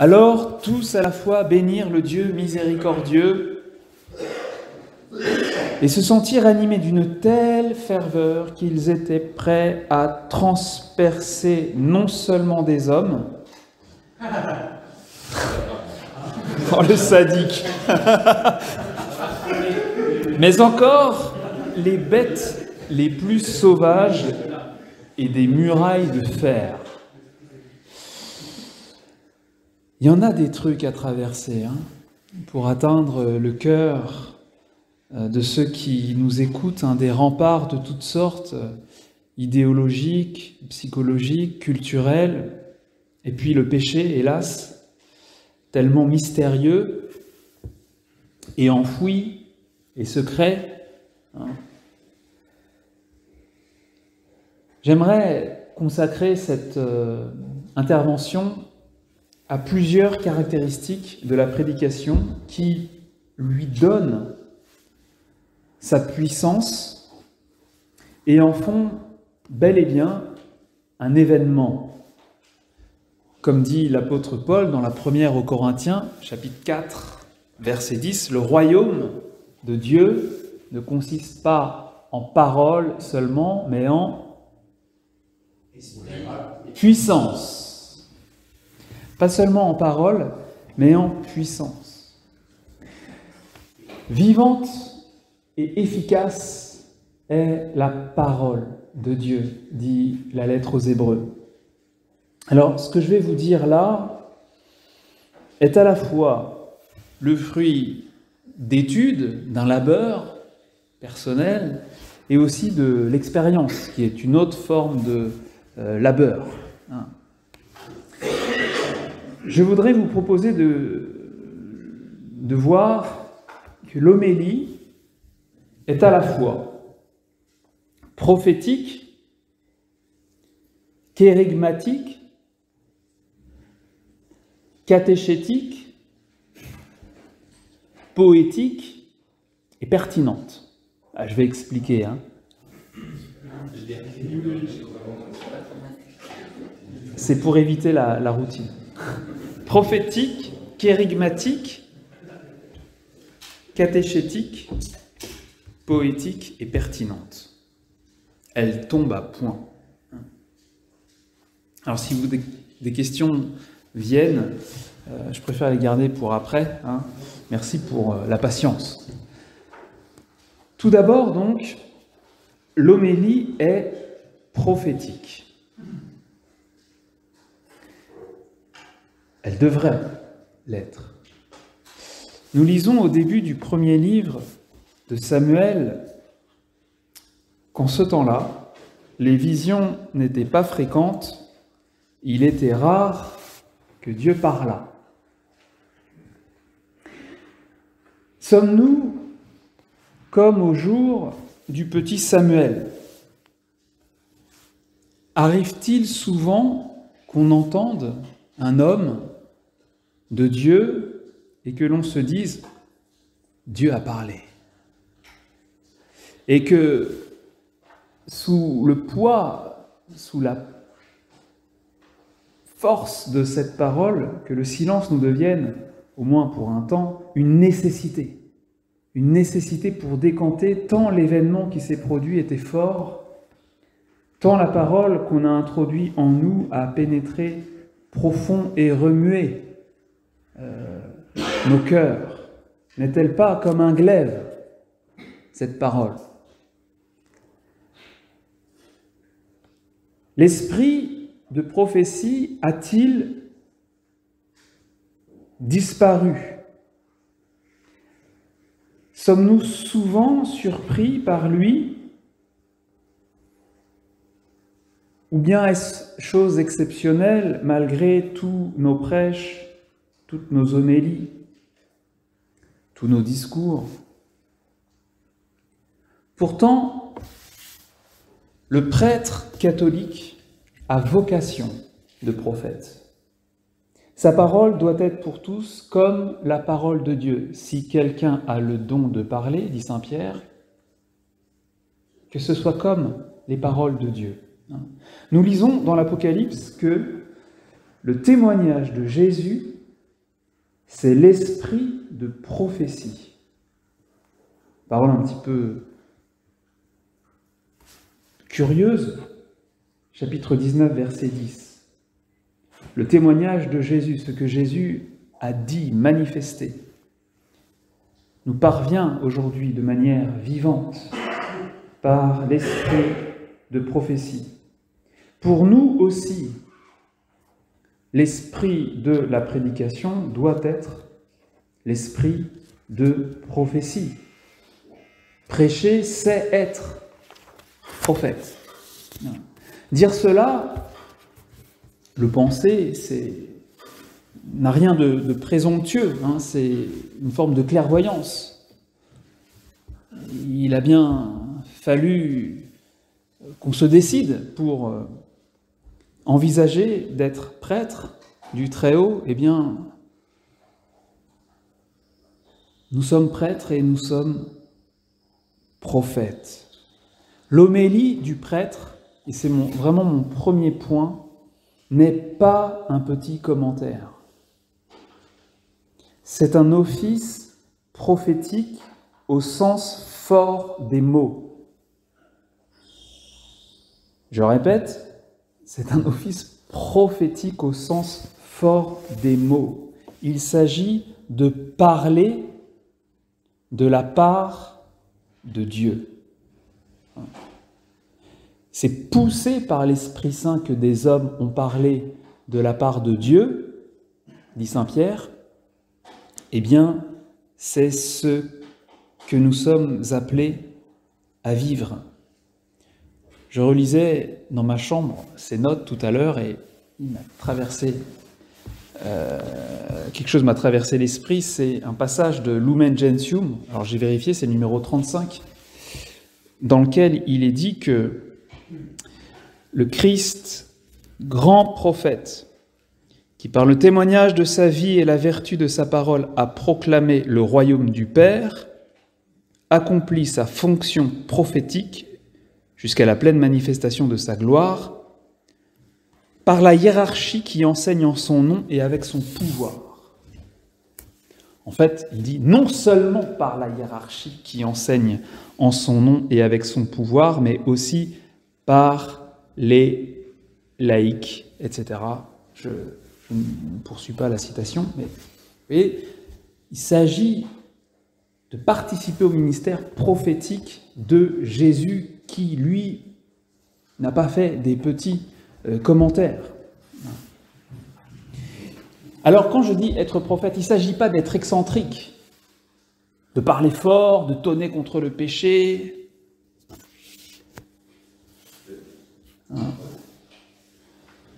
Alors tous à la fois bénirent le Dieu miséricordieux et se sentirent animés d'une telle ferveur qu'ils étaient prêts à transpercer non seulement des hommes, oh le sadique, mais encore les bêtes les plus sauvages et des murailles de fer. Il y en a des trucs à traverser pour atteindre le cœur de ceux qui nous écoutent, des remparts de toutes sortes, idéologiques, psychologiques, culturels, et puis le péché, hélas, tellement mystérieux et enfoui et secret. J'aimerais consacrer cette intervention à plusieurs caractéristiques de la prédication qui lui donnent sa puissance et en font bel et bien un événement. Comme dit l'apôtre Paul dans la première aux Corinthiens, chapitre 4, verset 10, « Le royaume de Dieu ne consiste pas en paroles seulement, mais en puissance. » Pas seulement en parole, mais en puissance. Vivante et efficace est la parole de Dieu, dit la lettre aux Hébreux. Alors, ce que je vais vous dire là est à la fois le fruit d'études, d'un labeur personnel, et aussi de l'expérience, qui est une autre forme de labeur. Je voudrais vous proposer de voir que l'homélie est à la fois prophétique, kérygmatique, catéchétique, poétique et pertinente. Je vais expliquer. C'est pour éviter la routine. Prophétique, kérygmatique, catéchétique, poétique et pertinente. Elle tombe à point. Alors si des questions viennent, je préfère les garder pour après. Merci pour la patience. Tout d'abord donc, l'homélie est prophétique. Elle devrait l'être. Nous lisons au début du premier livre de Samuel qu'en ce temps-là, les visions n'étaient pas fréquentes, il était rare que Dieu parlât. Sommes-nous comme au jour du petit Samuel? Arrive-t-il souvent qu'on entende un homme de Dieu et que l'on se dise « Dieu a parlé » et que sous le poids, sous la force de cette parole, que le silence nous devienne, au moins pour un temps, une nécessité pour décanter tant l'événement qui s'est produit était fort, tant la parole qu'on a introduite en nous a pénétré profond et remué nos cœurs. N'est-elle pas comme un glaive, cette parole? L'esprit de prophétie a-t-il disparu? Sommes-nous souvent surpris par lui? Ou bien est-ce chose exceptionnelle malgré tous nos prêches, toutes nos homélies, tous nos discours? Pourtant, le prêtre catholique a vocation de prophète. Sa parole doit être pour tous comme la parole de Dieu. Si quelqu'un a le don de parler, dit saint Pierre, que ce soit comme les paroles de Dieu. Nous lisons dans l'Apocalypse que le témoignage de Jésus c'est l'esprit de prophétie. Parole un petit peu curieuse, chapitre 19, verset 10. Le témoignage de Jésus, ce que Jésus a dit, manifesté, nous parvient aujourd'hui de manière vivante par l'esprit de prophétie. Pour nous aussi, l'esprit de la prédication doit être l'esprit de prophétie. Prêcher, c'est être prophète. Dire cela, le penser, n'a rien de présomptueux, c'est une forme de clairvoyance. Il a bien fallu qu'on se décide pour envisager d'être prêtre du Très-Haut. Eh bien, nous sommes prêtres et nous sommes prophètes. L'homélie du prêtre, et c'est vraiment mon premier point, n'est pas un petit commentaire. C'est un office prophétique au sens fort des mots. Je répète, c'est un office prophétique au sens fort des mots. Il s'agit de parler de la part de Dieu. C'est poussé par l'Esprit Saint que des hommes ont parlé de la part de Dieu, dit saint Pierre. Eh bien, c'est ce que nous sommes appelés à vivre. Je relisais dans ma chambre ces notes tout à l'heure et il m'a traversé, quelque chose m'a traversé l'esprit, c'est un passage de Lumen Gentium, alors j'ai vérifié, c'est le numéro 35, dans lequel il est dit que le Christ, grand prophète, qui par le témoignage de sa vie et la vertu de sa parole a proclamé le royaume du Père, accomplit sa fonction prophétique jusqu'à la pleine manifestation de sa gloire, par la hiérarchie qui enseigne en son nom et avec son pouvoir. En fait, il dit non seulement par la hiérarchie qui enseigne en son nom et avec son pouvoir, mais aussi par les laïcs, etc. Je ne poursuis pas la citation, mais vous voyez, il s'agit de participer au ministère prophétique de Jésus qui, lui, n'a pas fait des petits commentaires. Alors, quand je dis être prophète, il ne s'agit pas d'être excentrique, de parler fort, de tonner contre le péché.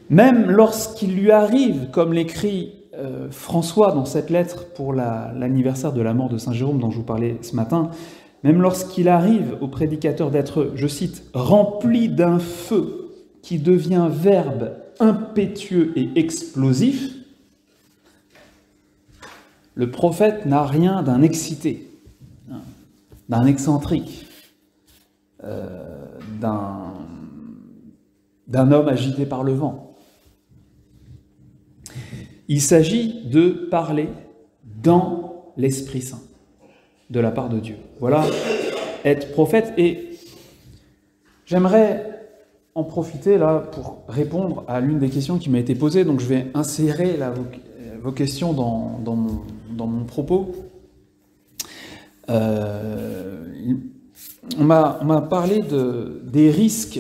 Même lorsqu'il lui arrive, comme l'écrit François dans cette lettre pour l'anniversaire de la mort de Saint Jérôme dont je vous parlais ce matin, même lorsqu'il arrive au prédicateur d'être, je cite, « rempli d'un feu qui devient verbe impétueux et explosif », le prophète n'a rien d'un excité, d'un excentrique, d'un homme agité par le vent. Il s'agit de parler dans l'Esprit Saint, de la part de Dieu. Voilà, être prophète. Et j'aimerais en profiter là pour répondre à l'une des questions qui m'a été posée. Donc je vais insérer vos questions dans mon propos. On m'a parlé des risques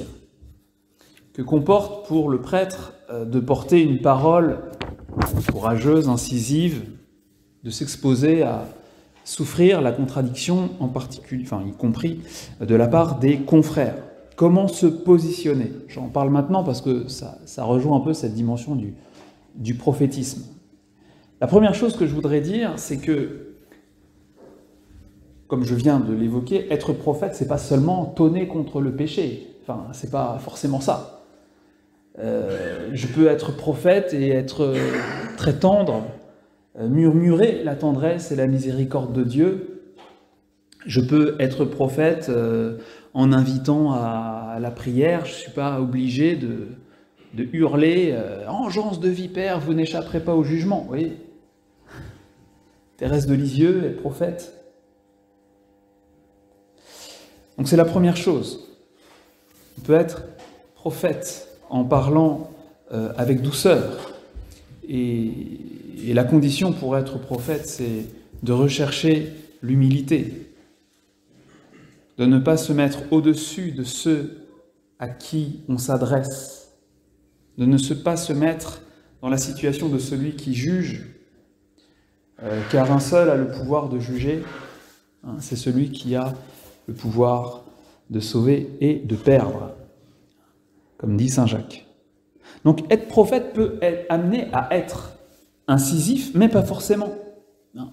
que comporte pour le prêtre de porter une parole courageuse, incisive, de s'exposer à souffrir la contradiction, en particulier, y compris de la part des confrères. Comment se positionner? J'en parle maintenant parce que ça rejoint un peu cette dimension du prophétisme. La première chose que je voudrais dire, c'est que, comme je viens de l'évoquer, être prophète, c'est pas seulement tonner contre le péché. Enfin, c'est pas forcément ça. Je peux être prophète et être très tendre, murmurer la tendresse et la miséricorde de Dieu. Je peux être prophète en invitant à la prière. Je ne suis pas obligé de hurler « Engeance de vipère, vous n'échapperez pas au jugement ». Vous voyez ? Thérèse de Lisieux est prophète. Donc c'est la première chose. On peut être prophète en parlant avec douceur. Et la condition pour être prophète, c'est de rechercher l'humilité, de ne pas se mettre au-dessus de ceux à qui on s'adresse, de ne pas se mettre dans la situation de celui qui juge, car un seul a le pouvoir de juger, hein, c'est celui qui a le pouvoir de sauver et de perdre, comme dit saint Jacques. Donc être prophète peut être amené à être incisif, mais pas forcément. Non.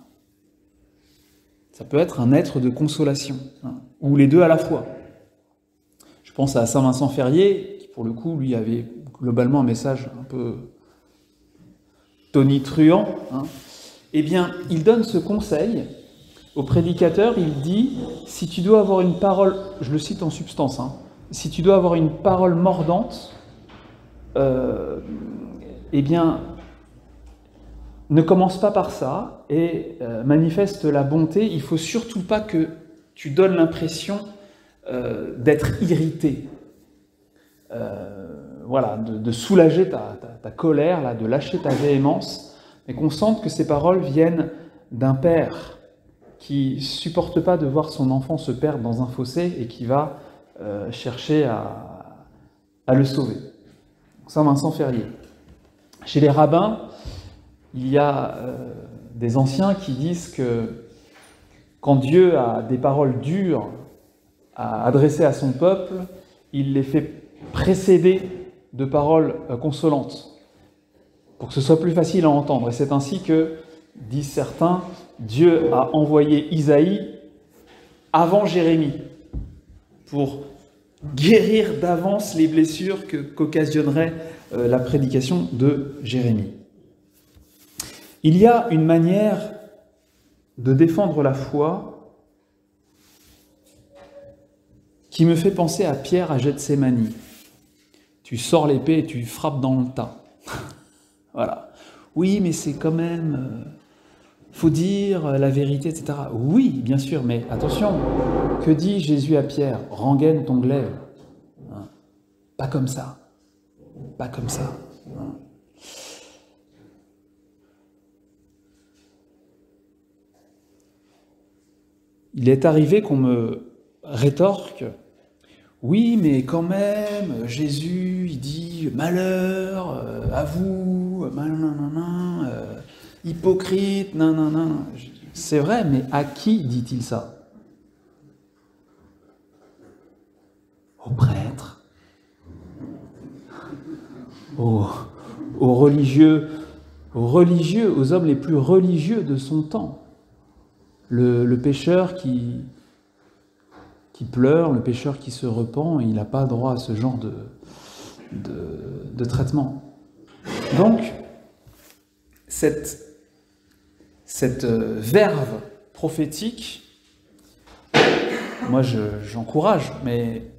Ça peut être un être de consolation, hein, ou les deux à la fois. Je pense à saint Vincent Ferrier, qui pour le coup, lui, avait globalement un message un peu tonitruant. Hein. Eh bien, il donne ce conseil au prédicateur, il dit, si tu dois avoir une parole, je le cite en substance, hein, si tu dois avoir une parole mordante, eh bien, ne commence pas par ça et manifeste la bonté. Il ne faut surtout pas que tu donnes l'impression d'être irrité, voilà, de soulager ta colère, là, de lâcher ta véhémence, mais qu'on sente que ces paroles viennent d'un père qui ne supporte pas de voir son enfant se perdre dans un fossé et qui va chercher à le sauver. Saint Vincent Ferrier. Chez les rabbins, il y a des anciens qui disent que quand Dieu a des paroles dures à adresser à son peuple, il les fait précéder de paroles consolantes, pour que ce soit plus facile à entendre. Et c'est ainsi que, disent certains, Dieu a envoyé Isaïe avant Jérémie, pour guérir d'avance les blessures qu'occasionnerait la prédication de Jérémie. Il y a une manière de défendre la foi qui me fait penser à Pierre à Gethsémani. Tu sors l'épée et tu frappes dans le tas. Voilà. Oui, mais c'est quand même... faut dire la vérité, etc. Oui, bien sûr, mais attention, que dit Jésus à Pierre? Rengaine ton glaive. Hein? Pas comme ça. Pas comme ça. Hein? Il est arrivé qu'on me rétorque, oui, mais quand même, Jésus, il dit malheur à vous, hypocrite, nanana. C'est vrai, mais à qui dit-il ça? Aux prêtres, aux religieux, aux hommes les plus religieux de son temps. Le pécheur qui pleure, le pécheur qui se repent, il n'a pas droit à ce genre de traitement. Donc, cette verve prophétique, moi j'encourage, mais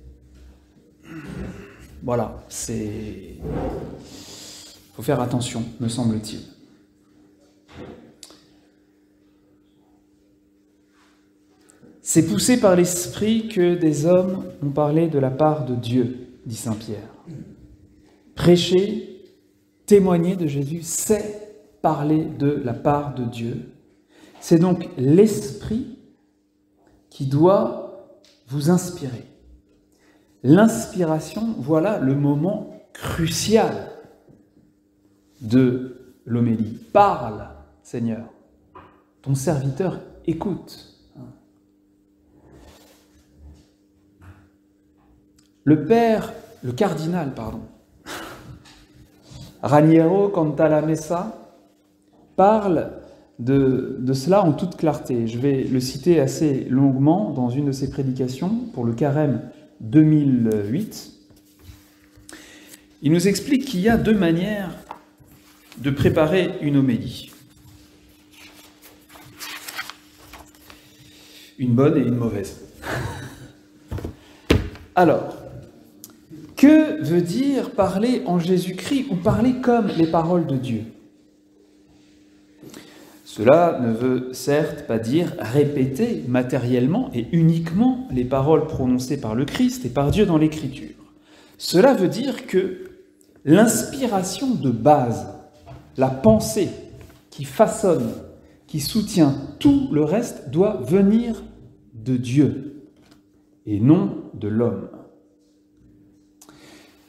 voilà, il faut faire attention, me semble-t-il. C'est poussé par l'Esprit que des hommes ont parlé de la part de Dieu, dit saint Pierre. Prêcher, témoigner de Jésus, c'est parler de la part de Dieu. C'est donc l'Esprit qui doit vous inspirer. L'inspiration, voilà le moment crucial de l'homélie. Parle, Seigneur. Ton serviteur écoute. Le cardinal, Raniero Cantalamessa, parle de cela en toute clarté. Je vais le citer assez longuement dans une de ses prédications pour le Carême 2008. Il nous explique qu'il y a deux manières de préparer une homélie. Une bonne et une mauvaise. Alors, que veut dire parler en Jésus-Christ ou parler comme les paroles de Dieu? Cela ne veut certes pas dire répéter matériellement et uniquement les paroles prononcées par le Christ et par Dieu dans l'Écriture. Cela veut dire que l'inspiration de base, la pensée qui façonne, qui soutient tout le reste, doit venir de Dieu et non de l'homme.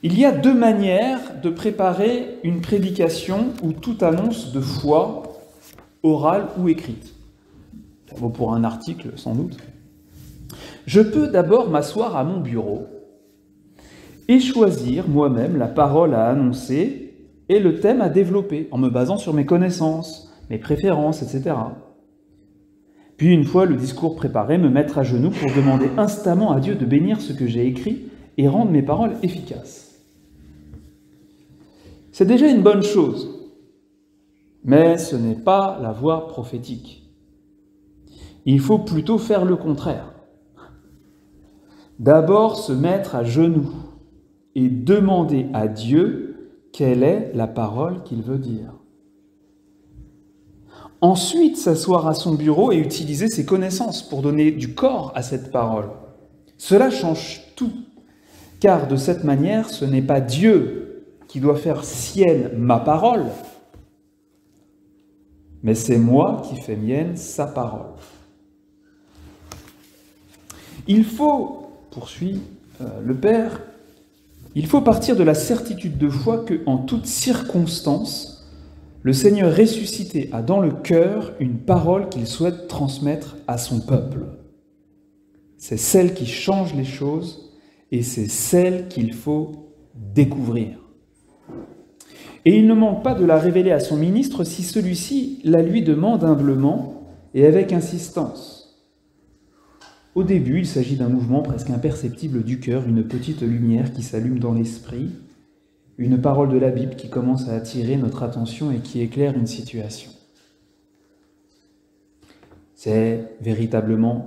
Il y a deux manières de préparer une prédication ou toute annonce de foi, orale ou écrite. Ça vaut pour un article, sans doute. Je peux d'abord m'asseoir à mon bureau et choisir moi-même la parole à annoncer et le thème à développer, en me basant sur mes connaissances, mes préférences, etc. Puis, une fois le discours préparé, me mettre à genoux pour demander instamment à Dieu de bénir ce que j'ai écrit et rendre mes paroles efficaces. C'est déjà une bonne chose, mais ce n'est pas la voie prophétique. Il faut plutôt faire le contraire. D'abord se mettre à genoux et demander à Dieu quelle est la parole qu'il veut dire. Ensuite, s'asseoir à son bureau et utiliser ses connaissances pour donner du corps à cette parole. Cela change tout, car de cette manière, ce n'est pas Dieu qui doit faire sienne ma parole, mais c'est moi qui fais mienne sa parole. Il faut, poursuit le Père, il faut partir de la certitude de foi que, en toutes circonstances, le Seigneur ressuscité a dans le cœur une parole qu'il souhaite transmettre à son peuple. C'est celle qui change les choses et c'est celle qu'il faut découvrir. Et il ne manque pas de la révéler à son ministre si celui-ci la lui demande humblement et avec insistance. Au début, il s'agit d'un mouvement presque imperceptible du cœur, une petite lumière qui s'allume dans l'esprit, une parole de la Bible qui commence à attirer notre attention et qui éclaire une situation. C'est véritablement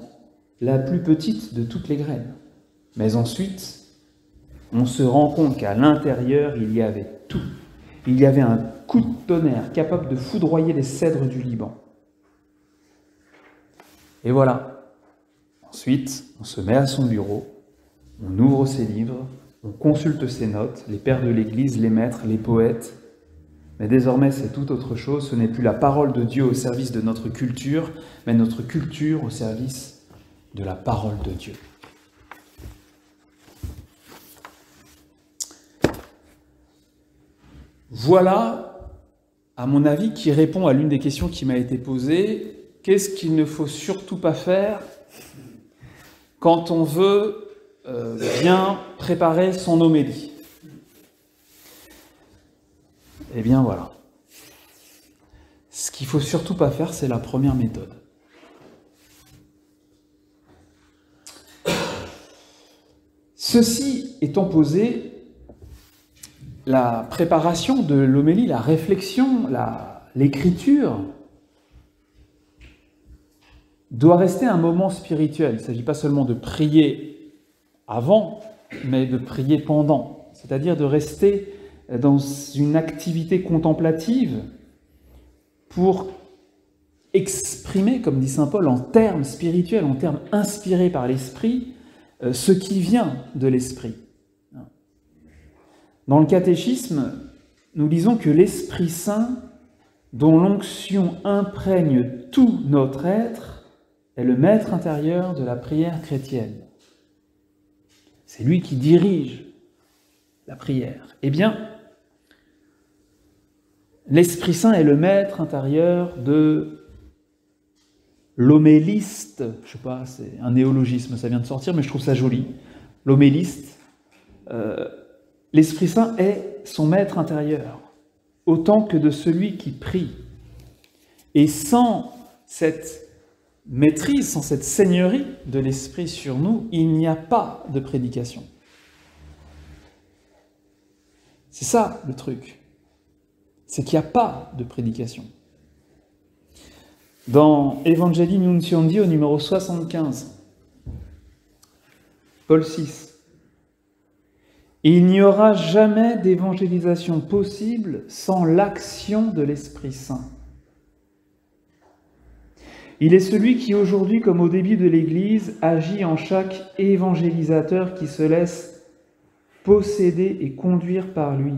la plus petite de toutes les graines. Mais ensuite, on se rend compte qu'à l'intérieur, il y avait tout. Il y avait un coup de tonnerre capable de foudroyer les cèdres du Liban. Et voilà. Ensuite, on se met à son bureau, on ouvre ses livres, on consulte ses notes, les pères de l'Église, les maîtres, les poètes. Mais désormais, c'est tout autre chose. Ce n'est plus la parole de Dieu au service de notre culture, mais notre culture au service de la parole de Dieu. Voilà, à mon avis, qui répond à l'une des questions qui m'a été posée. Qu'est-ce qu'il ne faut surtout pas faire quand on veut bien préparer son homélie? Eh bien voilà. Ce qu'il ne faut surtout pas faire, c'est la première méthode. Ceci étant posé, la préparation de l'homélie, la réflexion, l'écriture doit rester un moment spirituel. Il ne s'agit pas seulement de prier avant, mais de prier pendant. C'est-à-dire de rester dans une activité contemplative pour exprimer, comme dit saint Paul, en termes spirituels, en termes inspirés par l'Esprit, ce qui vient de l'Esprit. Dans le catéchisme, nous lisons que l'Esprit Saint, dont l'onction imprègne tout notre être, est le maître intérieur de la prière chrétienne. C'est lui qui dirige la prière. Eh bien, l'Esprit Saint est le maître intérieur de l'homéliste. Je ne sais pas, c'est un néologisme, ça vient de sortir, mais je trouve ça joli. L'homéliste. L'Esprit Saint est son maître intérieur, autant que de celui qui prie. Et sans cette maîtrise, sans cette seigneurie de l'Esprit sur nous, il n'y a pas de prédication. C'est ça le truc. C'est qu'il n'y a pas de prédication. Dans Evangelii Nuntiandi, au numéro 75, Paul VI, il n'y aura jamais d'évangélisation possible sans l'action de l'Esprit Saint. Il est celui qui aujourd'hui, comme au début de l'Église, agit en chaque évangélisateur qui se laisse posséder et conduire par lui,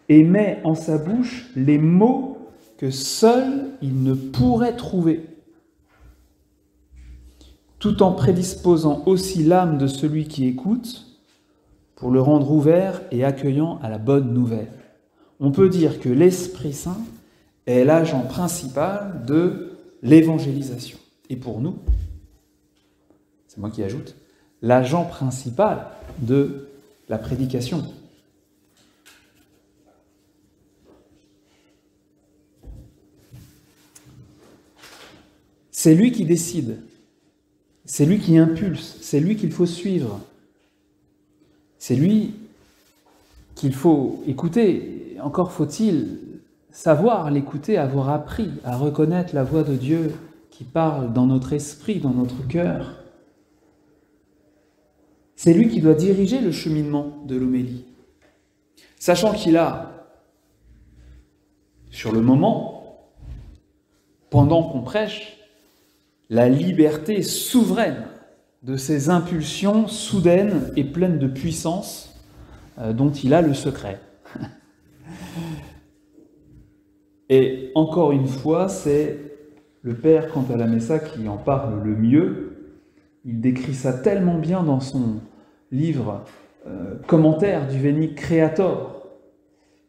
et met en sa bouche les mots que seul il ne pourrait trouver, tout en prédisposant aussi l'âme de celui qui écoute pour le rendre ouvert et accueillant à la bonne nouvelle. On peut dire que l'Esprit Saint est l'agent principal de l'évangélisation. Et pour nous, c'est moi qui ajoute, l'agent principal de la prédication. C'est lui qui décide, c'est lui qui impulse, c'est lui qu'il faut suivre, c'est lui qu'il faut écouter. Encore faut-il savoir l'écouter, avoir appris à reconnaître la voix de Dieu qui parle dans notre esprit, dans notre cœur. C'est lui qui doit diriger le cheminement de l'homélie, sachant qu'il a, sur le moment, pendant qu'on prêche, la liberté souveraine de ces impulsions soudaines et pleines de puissance dont il a le secret. Et encore une fois, c'est le Père Cantalamessa qui en parle le mieux. Il décrit ça tellement bien dans son livre Commentaire du Veni Creator,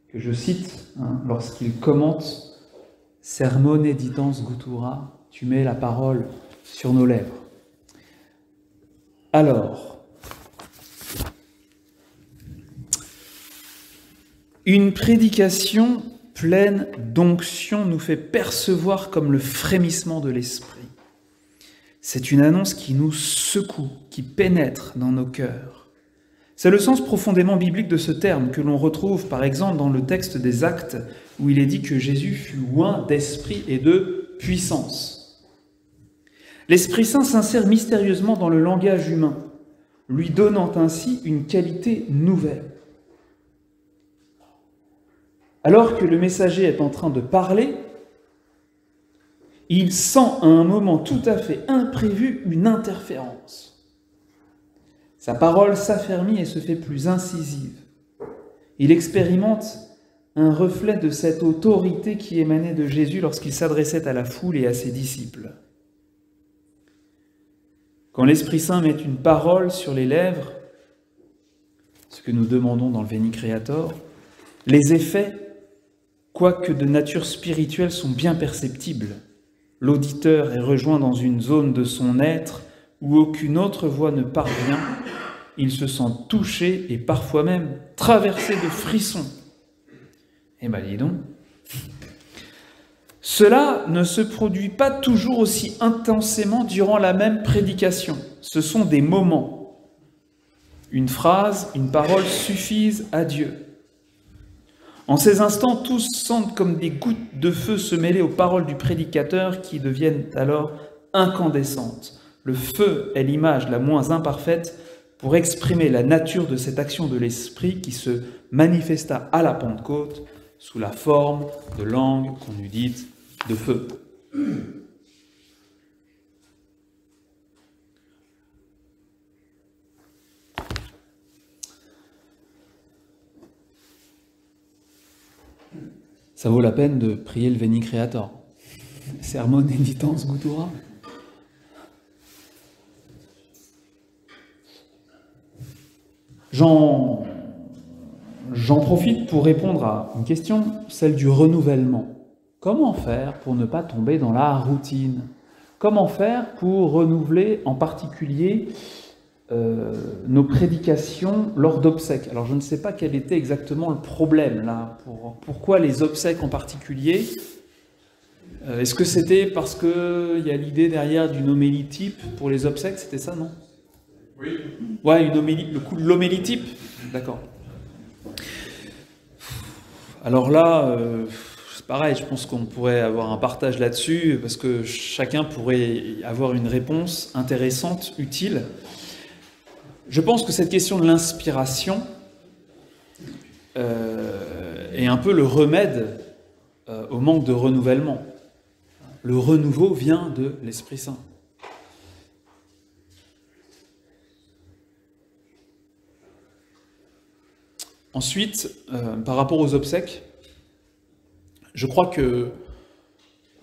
que je cite lorsqu'il commente Sermone editans Guttura, tu mets la parole sur nos lèvres. Alors, une prédication pleine d'onction nous fait percevoir comme le frémissement de l'esprit. C'est une annonce qui nous secoue, qui pénètre dans nos cœurs. C'est le sens profondément biblique de ce terme que l'on retrouve par exemple dans le texte des Actes où il est dit que Jésus fut oint d'esprit et de puissance. L'Esprit Saint s'insère mystérieusement dans le langage humain, lui donnant ainsi une qualité nouvelle. Alors que le messager est en train de parler, il sent à un moment tout à fait imprévu une interférence. Sa parole s'affermit et se fait plus incisive. Il expérimente un reflet de cette autorité qui émanait de Jésus lorsqu'il s'adressait à la foule et à ses disciples. Quand l'Esprit Saint met une parole sur les lèvres, ce que nous demandons dans le Veni Creator, les effets, quoique de nature spirituelle, sont bien perceptibles. L'auditeur est rejoint dans une zone de son être où aucune autre voix ne parvient. Il se sent touché et parfois même traversé de frissons. Eh bien, dis donc. Cela ne se produit pas toujours aussi intensément durant la même prédication. Ce sont des moments. Une phrase, une parole suffisent à Dieu. En ces instants, tous sentent comme des gouttes de feu se mêler aux paroles du prédicateur qui deviennent alors incandescentes. Le feu est l'image la moins imparfaite pour exprimer la nature de cette action de l'Esprit qui se manifesta à la Pentecôte sous la forme de langue qu'on eût dite de feu. Ça vaut la peine de prier le Veni Creator. Sermone editans Guttura. J'en profite pour répondre à une question, celle du renouvellement. Comment faire pour ne pas tomber dans la routine? Comment faire pour renouveler en particulier nos prédications lors d'obsèques? Alors je ne sais pas quel était exactement le problème là. Pourquoi les obsèques en particulier? Est-ce que c'était parce qu'il y a l'idée derrière d'une homélie type pour les obsèques? C'était ça, non? Oui. Ouais, une homélie, le coup de l'homélie type. D'accord. Alors là, c'est pareil, je pense qu'on pourrait avoir un partage là-dessus, parce que chacun pourrait avoir une réponse intéressante, utile. Je pense que cette question de l'inspiration est un peu le remède au manque de renouvellement. le renouveau vient de l'Esprit Saint. Ensuite, par rapport aux obsèques, je crois que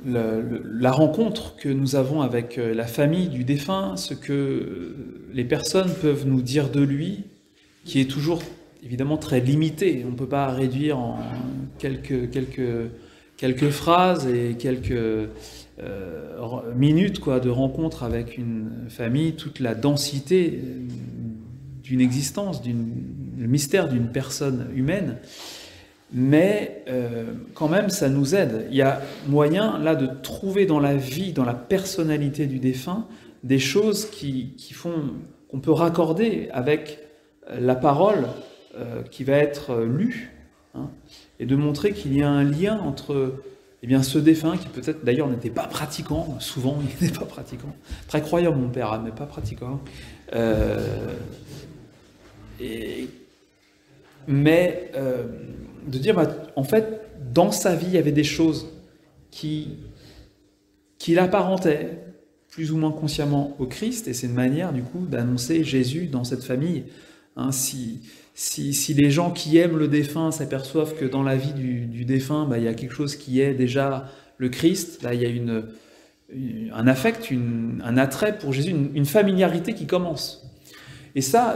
la rencontre que nous avons avec la famille du défunt, ce que les personnes peuvent nous dire de lui, qui est toujours évidemment très limité, on ne peut pas réduire en quelques phrases et quelques minutes de rencontre avec une famille, toute la densité d'une existence, le mystère d'une personne humaine. Mais quand même, ça nous aide. Il y a moyen, là, de trouver dans la vie, dans la personnalité du défunt, des choses qui font qu'on peut raccorder avec la parole qui va être lue, hein, et de montrer qu'il y a un lien entre ce défunt, qui peut-être d'ailleurs n'était pas pratiquant, souvent il n'était pas pratiquant, très croyant mon père, mais pas pratiquant, de dire, en fait, dans sa vie, il y avait des choses qui l'apparentaient plus ou moins consciemment au Christ, et c'est une manière, du coup, d'annoncer Jésus dans cette famille. Hein, si les gens qui aiment le défunt s'aperçoivent que dans la vie du défunt, il y a quelque chose qui est déjà le Christ, là, il y a un affect, un attrait pour Jésus, une familiarité qui commence. Et ça,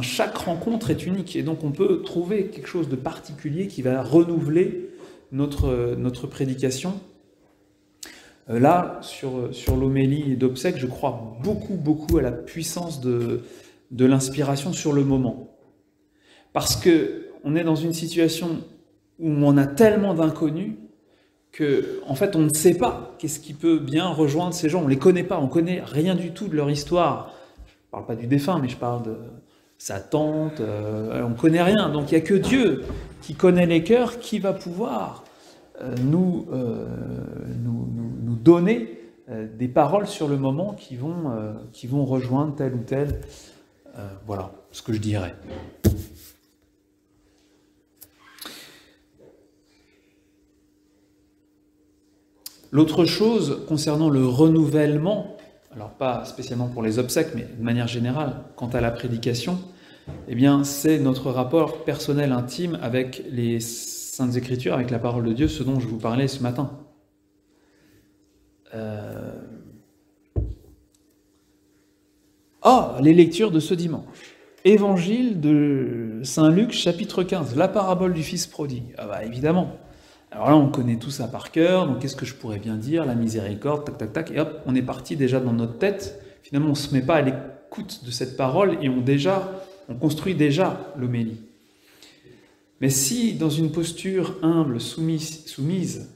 chaque rencontre est unique, et donc on peut trouver quelque chose de particulier qui va renouveler notre prédication. Là, sur l'homélie d'obsèques, je crois beaucoup à la puissance de l'inspiration sur le moment. Parce qu'on est dans une situation où on a tellement d'inconnus qu'en fait on ne sait pas qu'est-ce qui peut bien rejoindre ces gens, on ne les connaît pas, on ne connaît rien du tout de leur histoire. Je ne parle pas du défunt, mais je parle de sa tante, on ne connaît rien. Donc il n'y a que Dieu qui connaît les cœurs, qui va pouvoir nous donner des paroles sur le moment qui vont rejoindre tel ou tel. Voilà ce que je dirais. L'autre chose concernant le renouvellement, alors pas spécialement pour les obsèques, mais de manière générale, quant à la prédication, c'est notre rapport personnel intime avec les Saintes Écritures, avec la parole de Dieu, ce dont je vous parlais ce matin. Les lectures de ce dimanche. Évangile de Saint Luc, chapitre 15, la parabole du fils prodigue. Évidemment. Alors là, on connaît tout ça par cœur, donc qu'est-ce que je pourrais bien dire? La miséricorde, tac, tac, tac, et hop, on est parti déjà dans notre tête. Finalement, on ne se met pas à l'écoute de cette parole et on construit déjà l'homélie. Mais si, dans une posture humble, soumise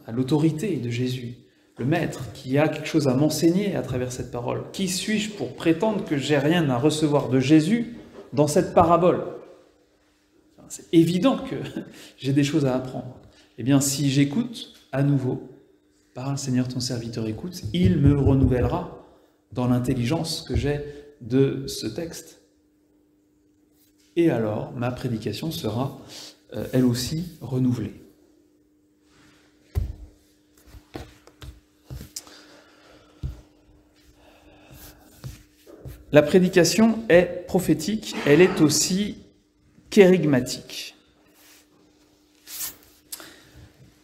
à l'autorité de Jésus, le Maître, qui a quelque chose à m'enseigner à travers cette parole, qui suis-je pour prétendre que j'ai rien à recevoir de Jésus dans cette parabole? C'est évident que j'ai des choses à apprendre. Si j'écoute à nouveau, parle Seigneur, ton serviteur écoute, il me renouvellera dans l'intelligence que j'ai de ce texte. Et alors, ma prédication sera, elle aussi, renouvelée. La prédication est prophétique, elle est aussi kérygmatique.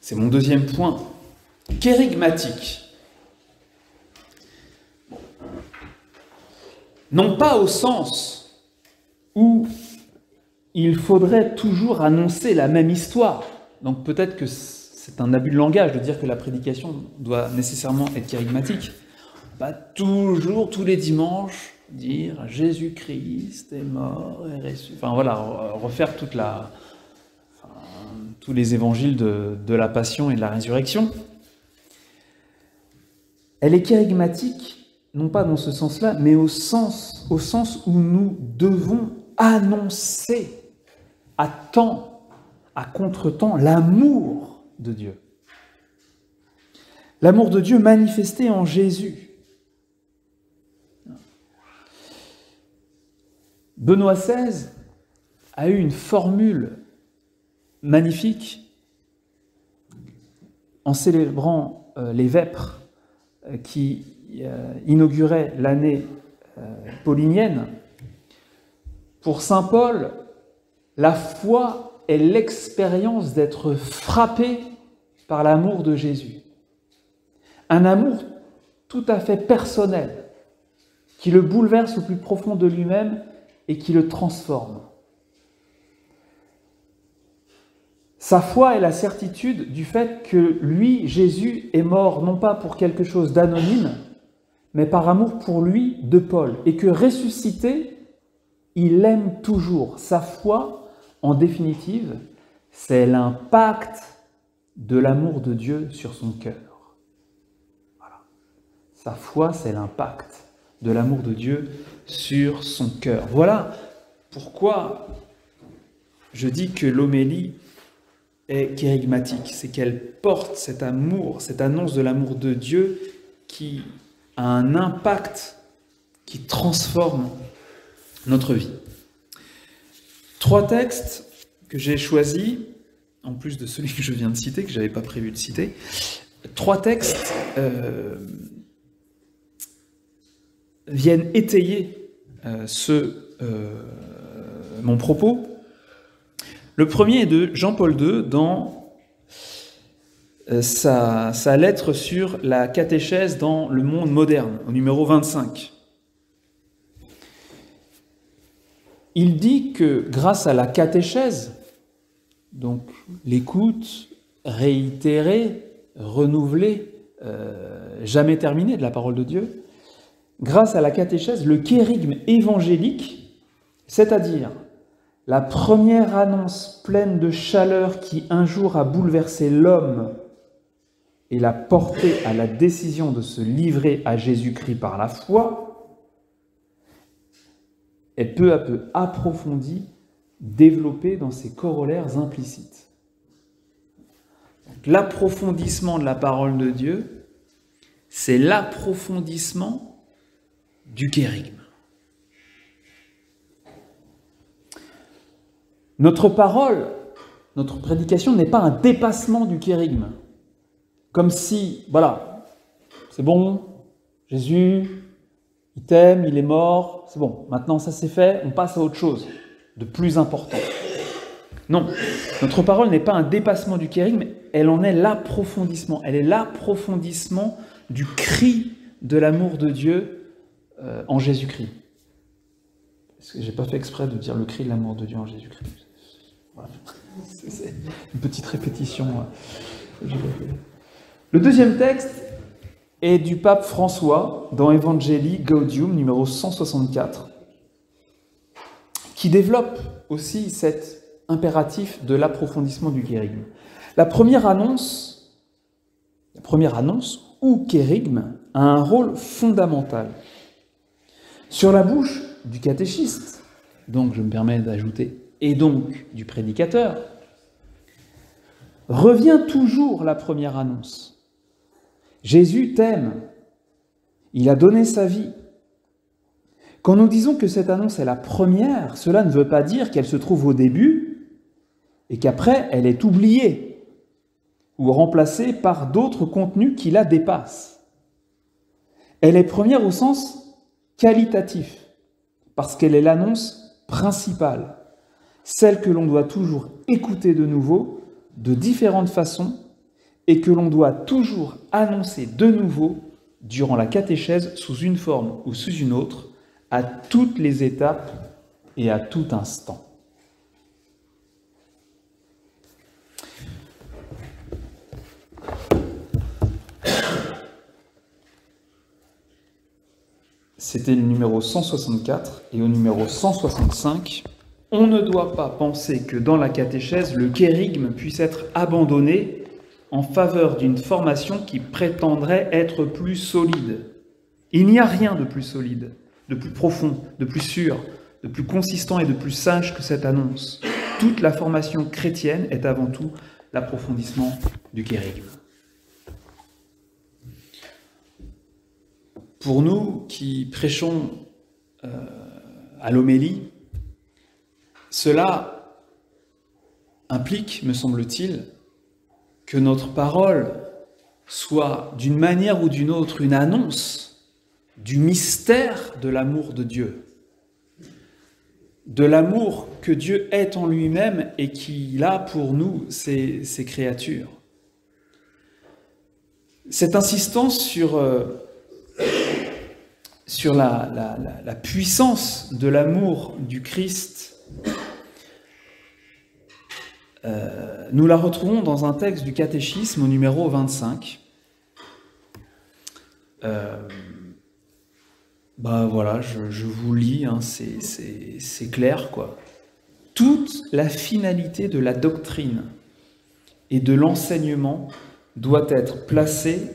C'est mon deuxième point. Kérygmatique. Non pas au sens où il faudrait toujours annoncer la même histoire. Donc peut-être que c'est un abus de langage de dire que la prédication doit nécessairement être kérygmatique. Pas toujours, tous les dimanches, dire Jésus-Christ est mort et ressuscité. Refaire tous les évangiles de la Passion et de la Résurrection. Elle est kérygmatique, non pas dans ce sens-là, mais au sens où nous devons annoncer à temps, à contre-temps, l'amour de Dieu. L'amour de Dieu manifesté en Jésus. Benoît XVI a eu une formule magnifique en célébrant les vêpres qui inauguraient l'année paulinienne, pour saint Paul, la foi est l'expérience d'être frappé par l'amour de Jésus. Un amour tout à fait personnel, qui le bouleverse au plus profond de lui-même et qui le transforme. Sa foi est la certitude du fait que lui, Jésus, est mort non pas pour quelque chose d'anonyme, mais par amour pour lui de Paul, et que ressuscité, il l'aime toujours. Sa foi, en définitive, c'est l'impact de l'amour de Dieu sur son cœur. Voilà. Sa foi, c'est l'impact de l'amour de Dieu sur son cœur. Voilà pourquoi je dis que l'homélie est kérigmatique. C'est qu'elle porte cet amour, cette annonce de l'amour de Dieu qui a un impact qui transforme notre vie. 3 textes que j'ai choisis, en plus de celui que je viens de citer, que je n'avais pas prévu de citer. 3 textes viennent étayer mon propos. Le premier est de Jean-Paul II dans sa lettre sur la catéchèse dans le monde moderne, au numéro 25. Il dit que grâce à la catéchèse, donc l'écoute réitérée, renouvelée, jamais terminée de la parole de Dieu, grâce à la catéchèse, le kérigme évangélique, c'est-à-dire la première annonce pleine de chaleur qui un jour a bouleversé l'homme et l'a porté à la décision de se livrer à Jésus-Christ par la foi, est peu à peu approfondie, développée dans ses corollaires implicites. Donc, l'approfondissement de la parole de Dieu, c'est l'approfondissement du kérigme. Notre parole, notre prédication n'est pas un dépassement du kérigme. Comme si, voilà, c'est bon, Jésus, il t'aime, il est mort, c'est bon, maintenant ça c'est fait, on passe à autre chose, de plus important. Non, notre parole n'est pas un dépassement du kérigme, elle en est l'approfondissement. Elle est l'approfondissement du cri de l'amour de Dieu en Jésus-Christ. Parce que je n'ai pas fait exprès de dire le cri de l'amour de Dieu en Jésus-Christ. Voilà. C'est une petite répétition. Le deuxième texte est du pape François dans Evangelii Gaudium, numéro 164, qui développe aussi cet impératif de l'approfondissement du kérigme. La première annonce ou kérigme a un rôle fondamental. Sur la bouche du catéchiste, donc je me permets d'ajouter, et donc du prédicateur, revient toujours la première annonce. Jésus t'aime, il a donné sa vie. Quand nous disons que cette annonce est la première, cela ne veut pas dire qu'elle se trouve au début et qu'après elle est oubliée ou remplacée par d'autres contenus qui la dépassent. Elle est première au sens qualitatif, parce qu'elle est l'annonce principale, celle que l'on doit toujours écouter de nouveau, de différentes façons, et que l'on doit toujours annoncer de nouveau durant la catéchèse sous une forme ou sous une autre, à toutes les étapes et à tout instant. C'était le numéro 164 et au numéro 165, on ne doit pas penser que dans la catéchèse, le kérigme puisse être abandonné en faveur d'une formation qui prétendrait être plus solide. Il n'y a rien de plus solide, de plus profond, de plus sûr, de plus consistant et de plus sage que cette annonce. Toute la formation chrétienne est avant tout l'approfondissement du kérigme. Pour nous qui prêchons à l'homélie, cela implique, me semble-t-il, que notre parole soit d'une manière ou d'une autre une annonce du mystère de l'amour de Dieu, de l'amour que Dieu est en lui-même et qu'il a pour nous, ses créatures. Cette insistance sur la puissance de l'amour du Christ, nous la retrouvons dans un texte du catéchisme au numéro 25. Voilà, je vous lis, hein, c'est clair, quoi. Toute la finalité de la doctrine et de l'enseignement doit être placée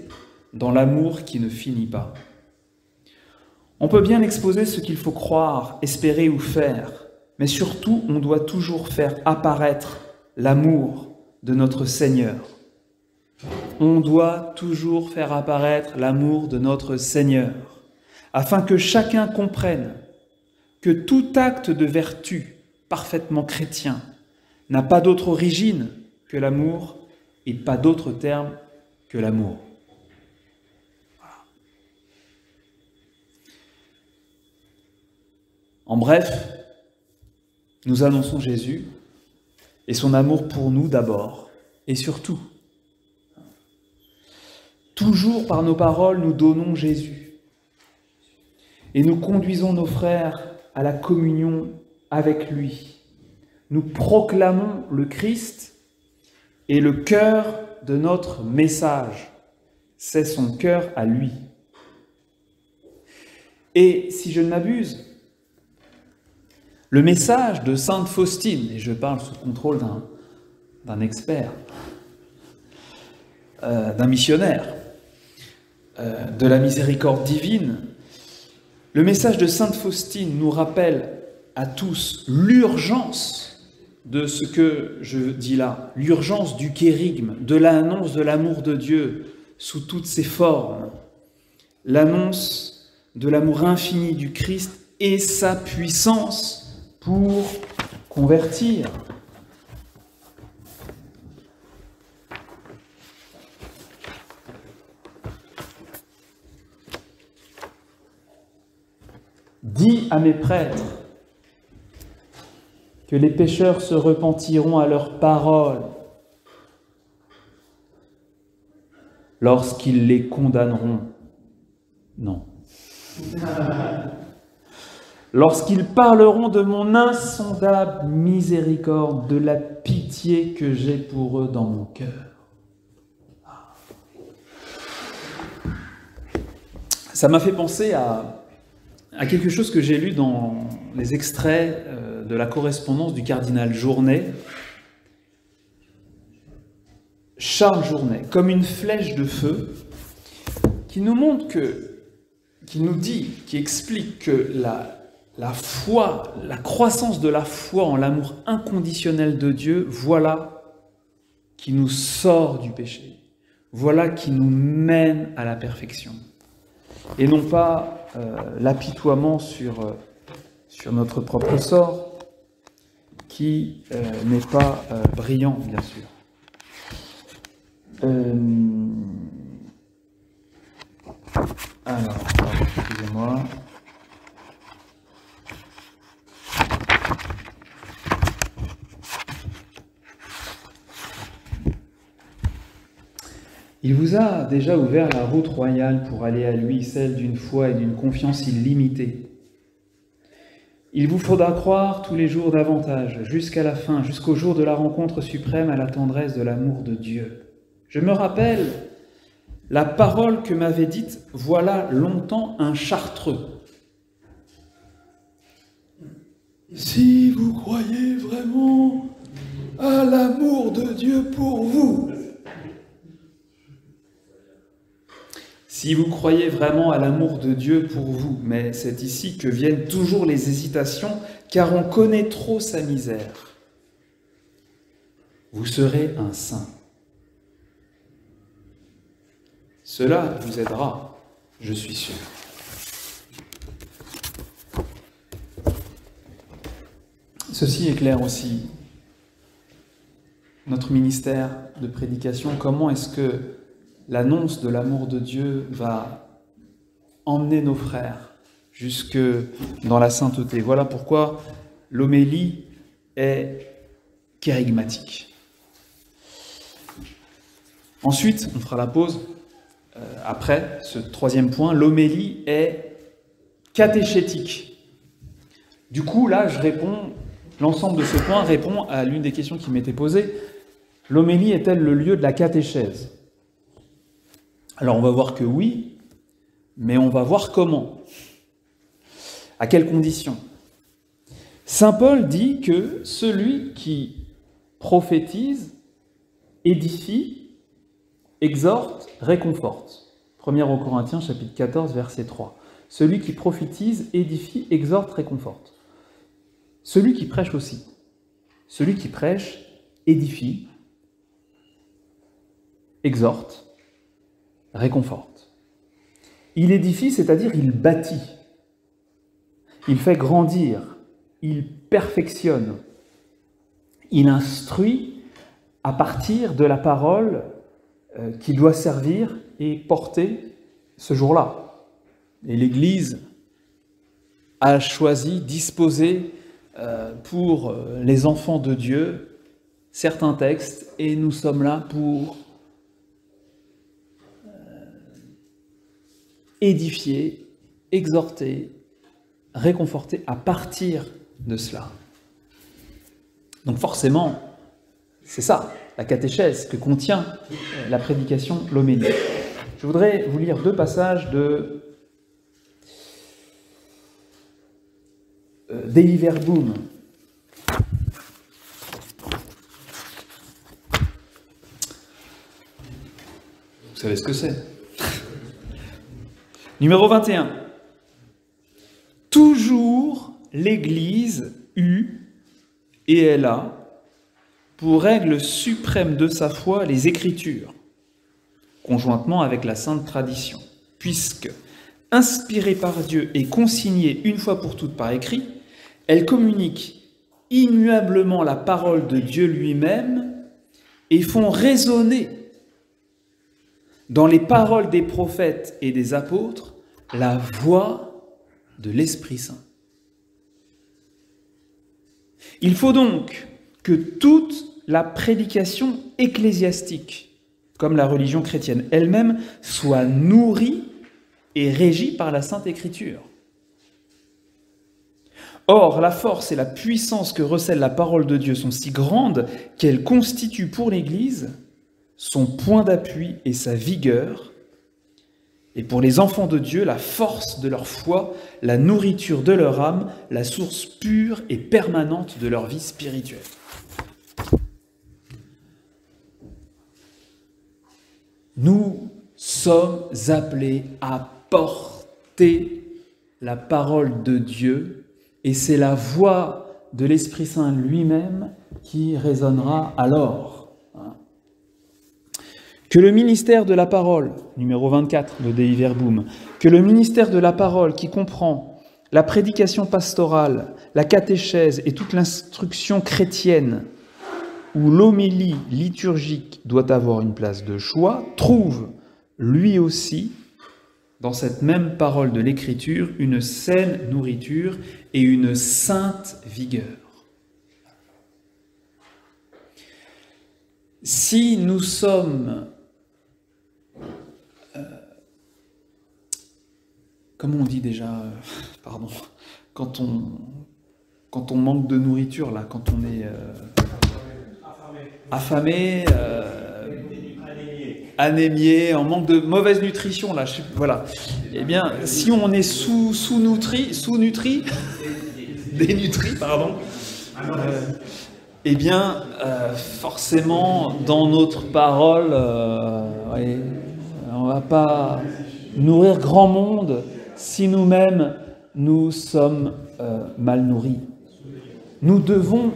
dans l'amour qui ne finit pas. On peut bien exposer ce qu'il faut croire, espérer ou faire, mais surtout, on doit toujours faire apparaître l'amour de notre Seigneur. On doit toujours faire apparaître l'amour de notre Seigneur, afin que chacun comprenne que tout acte de vertu parfaitement chrétien n'a pas d'autre origine que l'amour et pas d'autre terme que l'amour. Voilà. En bref, nous annonçons Jésus et son amour pour nous d'abord et surtout. Toujours par nos paroles, nous donnons Jésus et nous conduisons nos frères à la communion avec lui. Nous proclamons le Christ et le cœur de notre message, c'est son cœur à lui. Et si je ne m'abuse, le message de sainte Faustine, et je parle sous contrôle d'un expert, d'un missionnaire, de la miséricorde divine, le message de sainte Faustine nous rappelle à tous l'urgence de ce que je dis là, l'urgence du kérygme, de l'annonce de l'amour de Dieu sous toutes ses formes, l'annonce de l'amour infini du Christ et sa puissance pour convertir. Dis à mes prêtres que les pécheurs se repentiront à leurs paroles lorsqu'ils les condamneront. Non. Lorsqu'ils parleront de mon insondable miséricorde, de la pitié que j'ai pour eux dans mon cœur. Ça m'a fait penser à quelque chose que j'ai lu dans les extraits de la correspondance du cardinal Journet. Charles Journet, comme une flèche de feu, qui nous montre qui nous dit, qui explique que la foi, la croissance de la foi en l'amour inconditionnel de Dieu, voilà qui nous sort du péché, voilà qui nous mène à la perfection. Et non pas l'apitoiement sur notre propre sort, qui n'est pas brillant, bien sûr. Alors, excusez-moi. Il vous a déjà ouvert la route royale pour aller à lui, celle d'une foi et d'une confiance illimitée. Il vous faudra croire tous les jours davantage, jusqu'à la fin, jusqu'au jour de la rencontre suprême à la tendresse de l'amour de Dieu. Je me rappelle la parole que m'avait dite voilà longtemps un Chartreux. Si vous croyez vraiment à l'amour de Dieu pour vous, si vous croyez vraiment à l'amour de Dieu pour vous, mais c'est ici que viennent toujours les hésitations, car on connaît trop sa misère, vous serez un saint. Cela vous aidera, je suis sûr. Ceci éclaire aussi notre ministère de prédication. Comment est-ce que l'annonce de l'amour de Dieu va emmener nos frères jusque dans la sainteté. Voilà pourquoi l'homélie est kérygmatique. Ensuite, on fera la pause. Après ce troisième point, l'homélie est catéchétique. Du coup, là, l'ensemble de ce point répond à l'une des questions qui m'était posée. L'homélie est-elle le lieu de la catéchèse? Alors, on va voir que oui, mais on va voir comment. À quelles conditions? Saint Paul dit que celui qui prophétise, édifie, exhorte, réconforte. 1 Corinthiens, chapitre 14, verset 3. Celui qui prophétise, édifie, exhorte, réconforte. Celui qui prêche aussi. Celui qui prêche, édifie, exhorte, réconforte. Il édifie, c'est-à-dire il bâtit. Il fait grandir. Il perfectionne. Il instruit à partir de la parole qui doit servir et porter ce jour-là. Et l'Église a choisi, disposé pour les enfants de Dieu certains textes, et nous sommes là pour édifier, exhorter, réconforter à partir de cela. Donc forcément, c'est ça, la catéchèse que contient la prédication, l'homélie. Je voudrais vous lire deux passages d'Élie Verbum. Vous savez ce que c'est. Numéro 21. Toujours l'Église eut et elle a pour règle suprême de sa foi les Écritures, conjointement avec la sainte tradition, puisque, inspirée par Dieu et consignée une fois pour toutes par écrit, elle communique immuablement la parole de Dieu lui-même et font résonner dans les paroles des prophètes et des apôtres la voix de l'Esprit Saint. Il faut donc que toute la prédication ecclésiastique, comme la religion chrétienne elle-même, soit nourrie et régie par la Sainte Écriture. Or, la force et la puissance que recèle la parole de Dieu sont si grandes qu'elles constituent pour l'Église son point d'appui et sa vigueur, et pour les enfants de Dieu, la force de leur foi, la nourriture de leur âme, la source pure et permanente de leur vie spirituelle. Nous sommes appelés à porter la parole de Dieu, et c'est la voix de l'Esprit Saint lui-même qui résonnera alors. Que le ministère de la parole, numéro 24 de Dei Verbum, que le ministère de la parole qui comprend la prédication pastorale, la catéchèse et toute l'instruction chrétienne, où l'homélie liturgique doit avoir une place de choix, trouve lui aussi, dans cette même parole de l'Écriture, une saine nourriture et une sainte vigueur. Si nous sommes, comment on dit déjà, pardon, quand on manque de nourriture, là, quand on est affamé, anémié, en manque de mauvaise nutrition, là, voilà. Eh bien, si on est sous-nutri, dénutri, pardon, eh bien, forcément, dans notre parole, on ne va pas nourrir grand monde si nous-mêmes, nous sommes mal nourris. Nous devons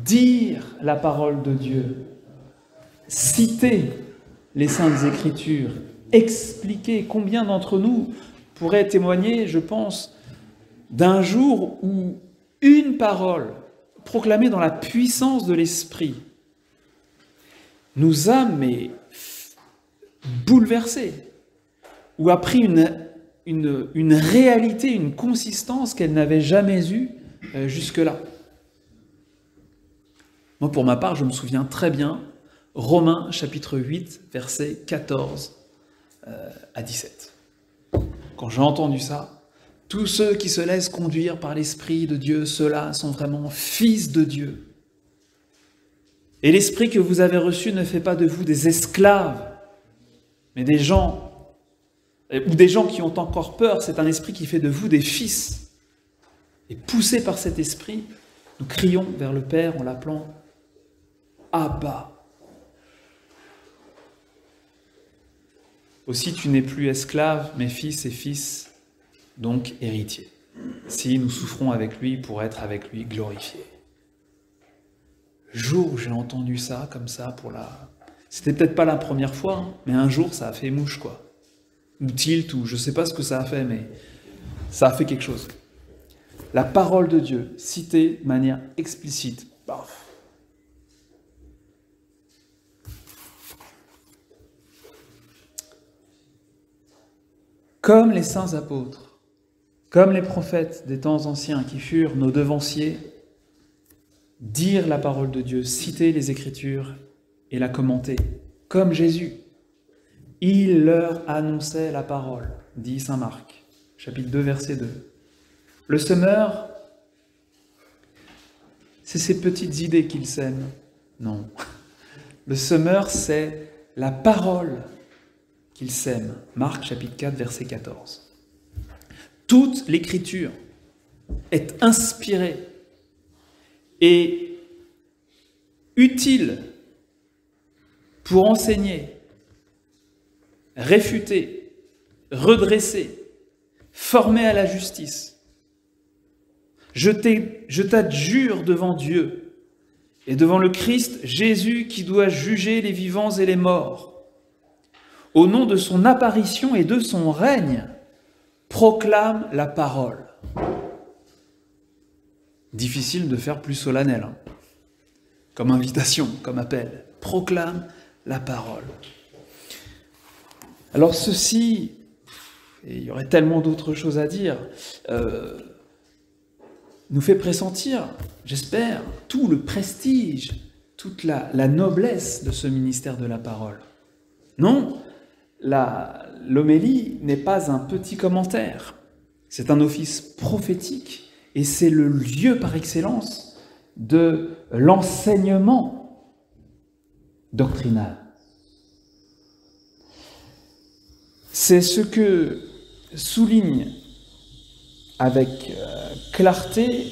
dire la parole de Dieu, citer les Saintes Écritures, expliquer. Combien d'entre nous pourraient témoigner, je pense, d'un jour où une parole proclamée dans la puissance de l'Esprit nous a bouleversée, ou a pris une réalité, une consistance qu'elle n'avait jamais eue jusque-là. Moi, pour ma part, je me souviens très bien, Romains chapitre 8, versets 14 à 17. Quand j'ai entendu ça, tous ceux qui se laissent conduire par l'Esprit de Dieu, ceux-là sont vraiment fils de Dieu. Et l'Esprit que vous avez reçu ne fait pas de vous des esclaves, mais des gens, ou des gens qui ont encore peur. C'est un esprit qui fait de vous des fils. Et poussés par cet esprit, nous crions vers le Père en l'appelant Abba. Aussi, tu n'es plus esclave, mais fils et fils, donc héritier. Si nous souffrons avec lui pour être avec lui glorifiés. Le jour où j'ai entendu ça, comme ça, c'était peut-être pas la première fois, hein, mais un jour, ça a fait mouche, quoi. Ou tilt, ou je sais pas ce que ça a fait, mais ça a fait quelque chose. La parole de Dieu, citée de manière explicite. Paf. Comme les saints apôtres, comme les prophètes des temps anciens qui furent nos devanciers, dire la parole de Dieu, citer les Écritures et la commenter, comme Jésus. Il leur annonçait la parole, dit saint Marc, chapitre 2, verset 2. Le semeur, c'est ces petites idées qu'il sème. Non. Le semeur, c'est la parole qu'il sème. Marc, chapitre 4, verset 14. Toute l'Écriture est inspirée et utile pour enseigner, réfuter, redresser, former à la justice. Je t'adjure devant Dieu et devant le Christ Jésus qui doit juger les vivants et les morts. Au nom de son apparition et de son règne, proclame la parole. Difficile de faire plus solennel, hein, comme invitation, comme appel. Proclame la parole. Alors ceci, et il y aurait tellement d'autres choses à dire, nous fait pressentir, j'espère, tout le prestige, toute la noblesse de ce ministère de la parole. Non, l'homélie n'est pas un petit commentaire, c'est un office prophétique et c'est le lieu par excellence de l'enseignement doctrinal. C'est ce que souligne avec clarté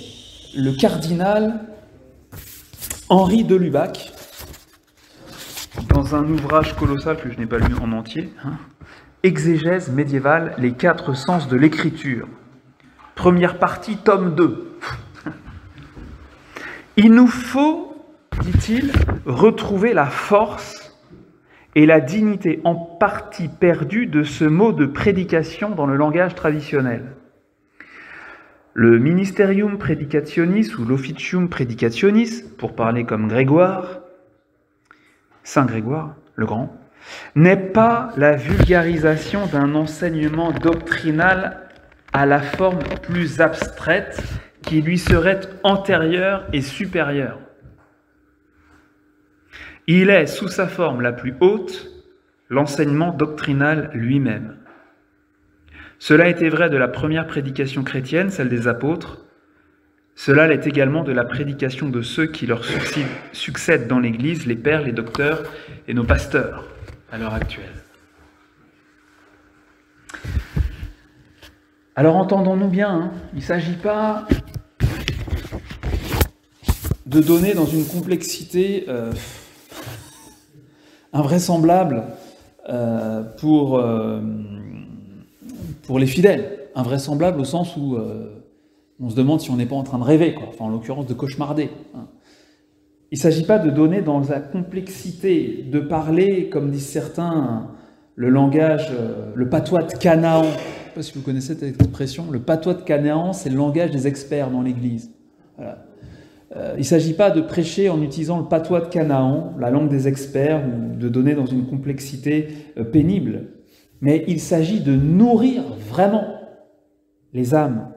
le cardinal Henri de Lubac dans un ouvrage colossal que je n'ai pas lu en entier, Exégèse médiévale, les 4 sens de l'écriture. Première partie, tome 2. Il nous faut, dit-il, retrouver la force et la dignité en partie perdue de ce mot de prédication dans le langage traditionnel. Le Ministerium Predicationis ou l'Officium Predicationis, pour parler comme Grégoire, Saint Grégoire le Grand, n'est pas la vulgarisation d'un enseignement doctrinal à la forme plus abstraite qui lui serait antérieure et supérieure. Il est, sous sa forme la plus haute, l'enseignement doctrinal lui-même. Cela était vrai de la première prédication chrétienne, celle des apôtres. Cela l'est également de la prédication de ceux qui leur succèdent dans l'Église, les pères, les docteurs et nos pasteurs à l'heure actuelle. Alors entendons-nous bien, il ne s'agit pas de donner dans une complexité invraisemblable pour les fidèles, invraisemblable au sens où on se demande si on n'est pas en train de rêver, quoi. Enfin, en l'occurrence de cauchemarder. Il ne s'agit pas de donner dans la complexité, de parler, comme disent certains, le langage, le patois de Canaan. Je ne sais pas si vous connaissez cette expression. Le patois de Canaan, c'est le langage des experts dans l'Église. Voilà. Il ne s'agit pas de prêcher en utilisant le patois de Canaan, la langue des experts, ou de donner dans une complexité pénible. Mais il s'agit de nourrir vraiment les âmes.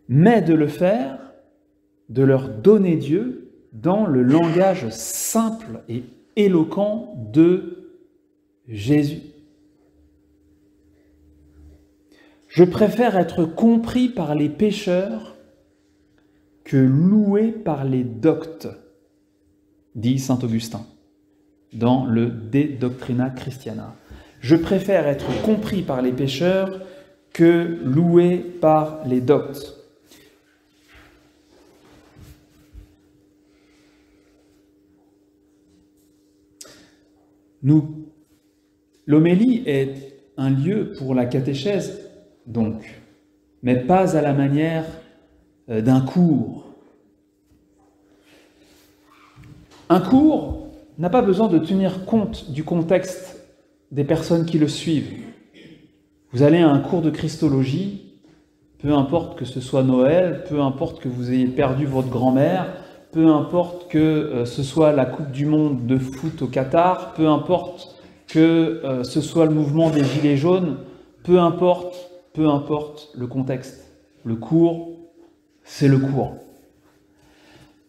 Mais de le faire, de leur donner Dieu dans le langage simple et éloquent de Jésus. Je préfère être compris par les pécheurs que loué par les doctes, dit saint Augustin dans le De Doctrina Christiana. Je préfère être compris par les pécheurs que loué par les doctes. L'homélie est un lieu pour la catéchèse, donc, mais pas à la manière d'un cours. Un cours n'a pas besoin de tenir compte du contexte des personnes qui le suivent. Vous allez à un cours de Christologie, peu importe que ce soit Noël, peu importe que vous ayez perdu votre grand-mère, peu importe que ce soit la Coupe du Monde de foot au Qatar, peu importe que ce soit le mouvement des Gilets jaunes, peu importe le contexte. Le cours, c'est le cours.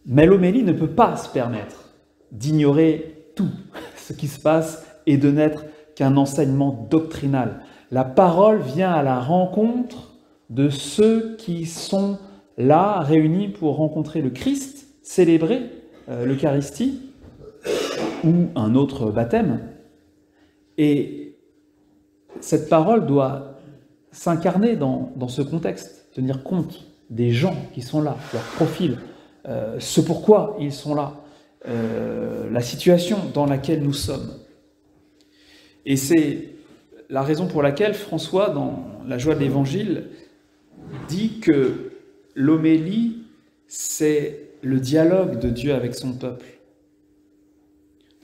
Mais l'homélie ne peut pas se permettre d'ignorer tout ce qui se passe et de n'être qu'un enseignement doctrinal. La parole vient à la rencontre de ceux qui sont là, réunis pour rencontrer le Christ, célébrer l'Eucharistie ou un autre baptême. Et cette parole doit s'incarner dans ce contexte, tenir compte des gens qui sont là, leur profil, ce pourquoi ils sont là, la situation dans laquelle nous sommes. Et c'est la raison pour laquelle François, dans La joie de l'Évangile, dit que l'homélie, c'est le dialogue de Dieu avec son peuple.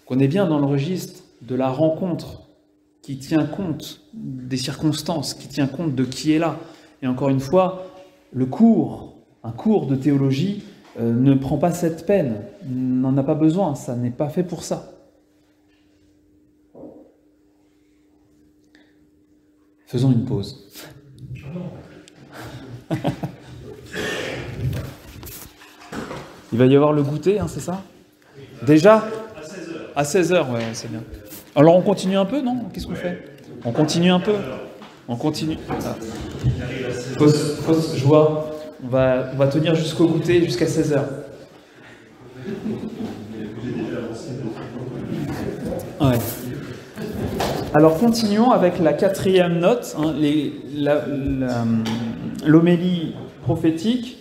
On est bien dans le registre de la rencontre qui tient compte des circonstances, qui tient compte de qui est là. Et encore une fois, un cours de théologie ne prend pas cette peine, n'en a pas besoin, ça n'est pas fait pour ça. Faisons une pause. Il va y avoir le goûter, hein, c'est ça? Déjà? À 16h, ouais, c'est bien. Alors on continue un peu, non? Qu'est-ce qu'on fait? On continue un peu? On continue. Ah. Fausse joie. On va tenir jusqu'au goûter, jusqu'à 16h. Ouais. Alors continuons avec la 4e note, hein, l'homélie prophétique,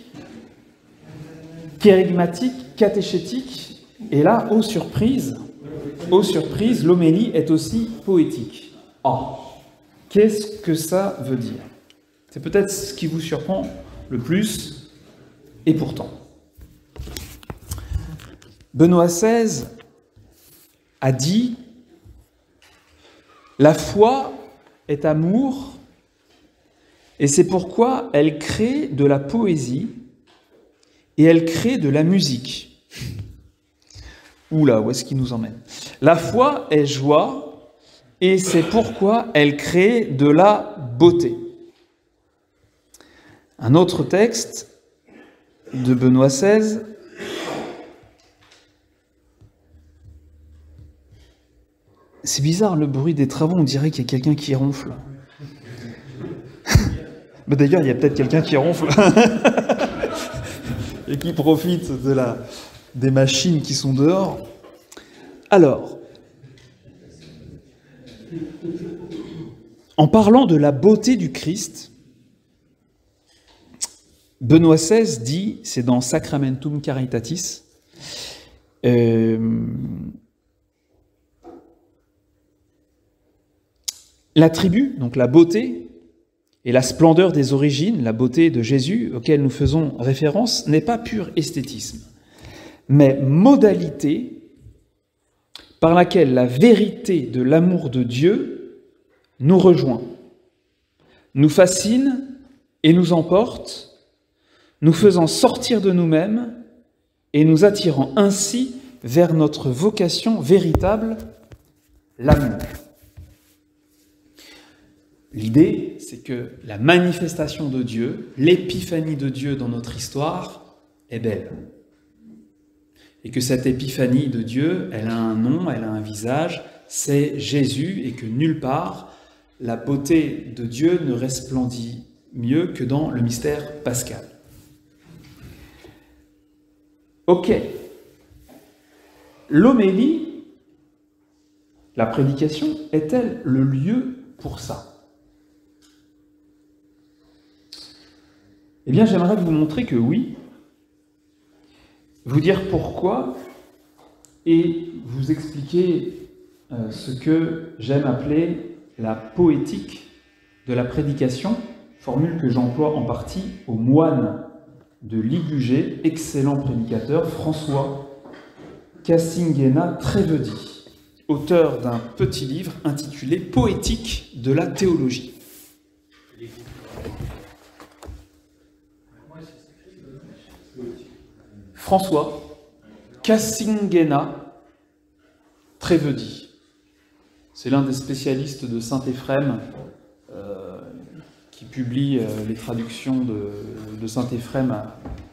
kérygmatique, catéchétique, et là, aux surprises, l'homélie est aussi poétique. Ah, qu'est-ce que ça veut dire? C'est peut-être ce qui vous surprend le plus, et pourtant. Benoît XVI a dit « La foi est amour, et c'est pourquoi elle crée de la poésie et elle crée de la musique. » Oula, où est-ce qu'il nous emmène? La foi est joie, et c'est pourquoi elle crée de la beauté. Un autre texte de Benoît XVI, c'est bizarre le bruit des travaux, on dirait qu'il y a quelqu'un qui ronfle. Mais d'ailleurs, il y a peut-être quelqu'un qui ronfle et qui profite des machines qui sont dehors. Alors, en parlant de la beauté du Christ, Benoît XVI dit, c'est dans Sacramentum Caritatis, l'attribut, donc la beauté et la splendeur des origines, la beauté de Jésus auquel nous faisons référence, n'est pas pur esthétisme, mais modalité par laquelle la vérité de l'amour de Dieu nous rejoint, nous fascine et nous emporte, nous faisant sortir de nous-mêmes et nous attirant ainsi vers notre vocation véritable, l'amour. L'idée, c'est que la manifestation de Dieu, l'épiphanie de Dieu dans notre histoire, est belle. Et que cette épiphanie de Dieu, elle a un nom, elle a un visage, c'est Jésus, et que nulle part, la beauté de Dieu ne resplendit mieux que dans le mystère pascal. Ok. L'homélie, la prédication, est-elle le lieu pour ça ? Eh bien, j'aimerais vous montrer que oui, vous dire pourquoi et vous expliquer ce que j'aime appeler la poétique de la prédication, formule que j'emploie en partie au moine de Ligugé, excellent prédicateur, François Cassinguena Trevedi, auteur d'un petit livre intitulé « Poétique de la théologie ». François Cassinguena Trevedi. C'est l'un des spécialistes de Saint-Éphrem qui publie les traductions de Saint-Éphrem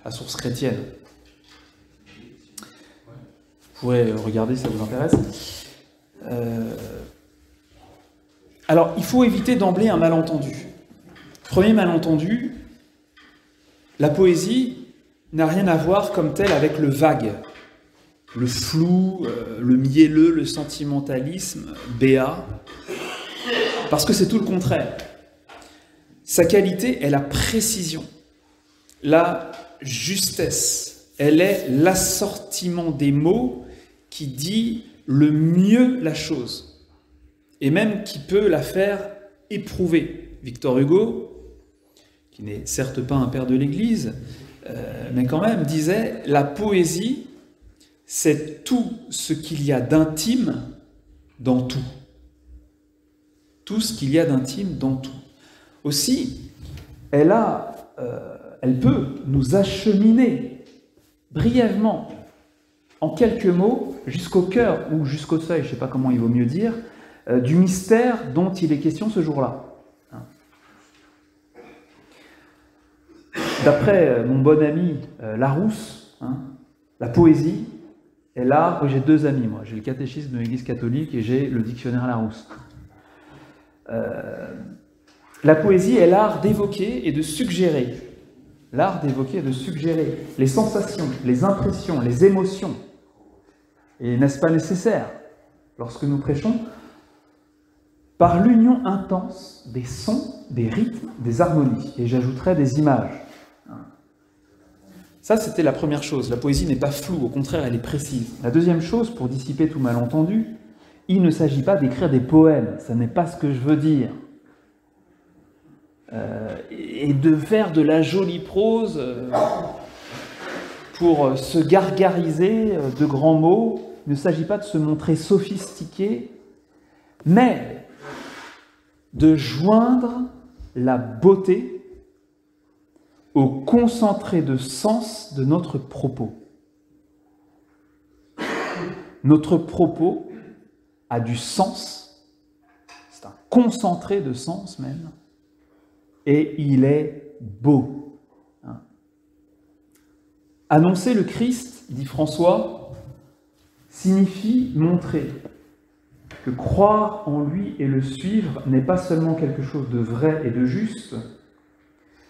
à source chrétienne. Vous pourrez regarder si ça vous intéresse. Alors, il faut éviter d'emblée un malentendu. Premier malentendu, la poésie n'a rien à voir comme telle avec le vague, le flou, le mielleux, le sentimentalisme, béat, parce que c'est tout le contraire. Sa qualité est la précision, la justesse, elle est l'assortiment des mots qui dit le mieux la chose, et même qui peut la faire éprouver. Victor Hugo, qui n'est certes pas un père de l'Église, mais quand même disait « La poésie, c'est tout ce qu'il y a d'intime dans tout. » Tout ce qu'il y a d'intime dans tout. Aussi, elle peut nous acheminer brièvement, en quelques mots, jusqu'au cœur, ou jusqu'au seuil, je ne sais pas comment il vaut mieux dire, du mystère dont il est question ce jour-là. D'après mon bon ami Larousse, la poésie est l'art... J'ai deux amis, moi. J'ai le catéchisme de l'Église catholique et j'ai le dictionnaire Larousse. La poésie est l'art d'évoquer et de suggérer. L'art d'évoquer et de suggérer les sensations, les impressions, les émotions. Et n'est-ce pas nécessaire, lorsque nous prêchons, par l'union intense des sons, des rythmes, des harmonies. Et j'ajouterai des images. Ça, c'était la première chose. La poésie n'est pas floue, au contraire, elle est précise. La deuxième chose, pour dissiper tout malentendu, il ne s'agit pas d'écrire des poèmes. Ça n'est pas ce que je veux dire. Et de faire de la jolie prose pour se gargariser de grands mots. Il ne s'agit pas de se montrer sophistiqué, mais de joindre la beauté au concentré de sens de notre propos. Notre propos a du sens, c'est un concentré de sens même, et il est beau. Annoncer le Christ, dit François, signifie montrer que croire en lui et le suivre n'est pas seulement quelque chose de vrai et de juste,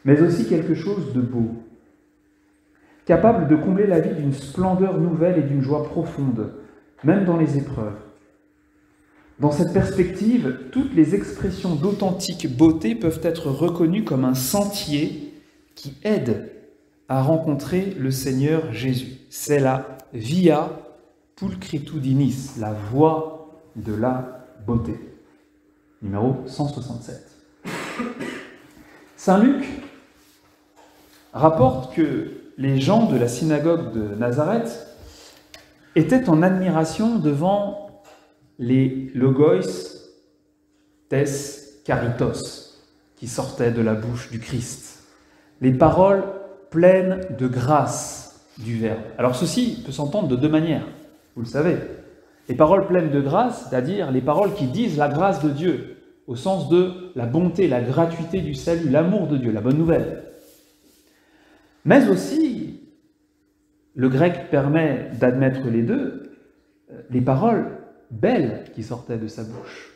mais aussi quelque chose de beau, capable de combler la vie d'une splendeur nouvelle et d'une joie profonde, même dans les épreuves. Dans cette perspective, toutes les expressions d'authentique beauté peuvent être reconnues comme un sentier qui aide à rencontrer le Seigneur Jésus. C'est la via pulcritudinis, la voie de la beauté. Numéro 167. Saint Luc rapporte que les gens de la synagogue de Nazareth étaient en admiration devant les logos tes caritos qui sortaient de la bouche du Christ. Les paroles pleine de grâce du Verbe. Alors ceci peut s'entendre de deux manières, vous le savez. Les paroles pleines de grâce, c'est-à-dire les paroles qui disent la grâce de Dieu, au sens de la bonté, la gratuité du salut, l'amour de Dieu, la bonne nouvelle. Mais aussi, le grec permet d'admettre les deux, les paroles belles qui sortaient de sa bouche.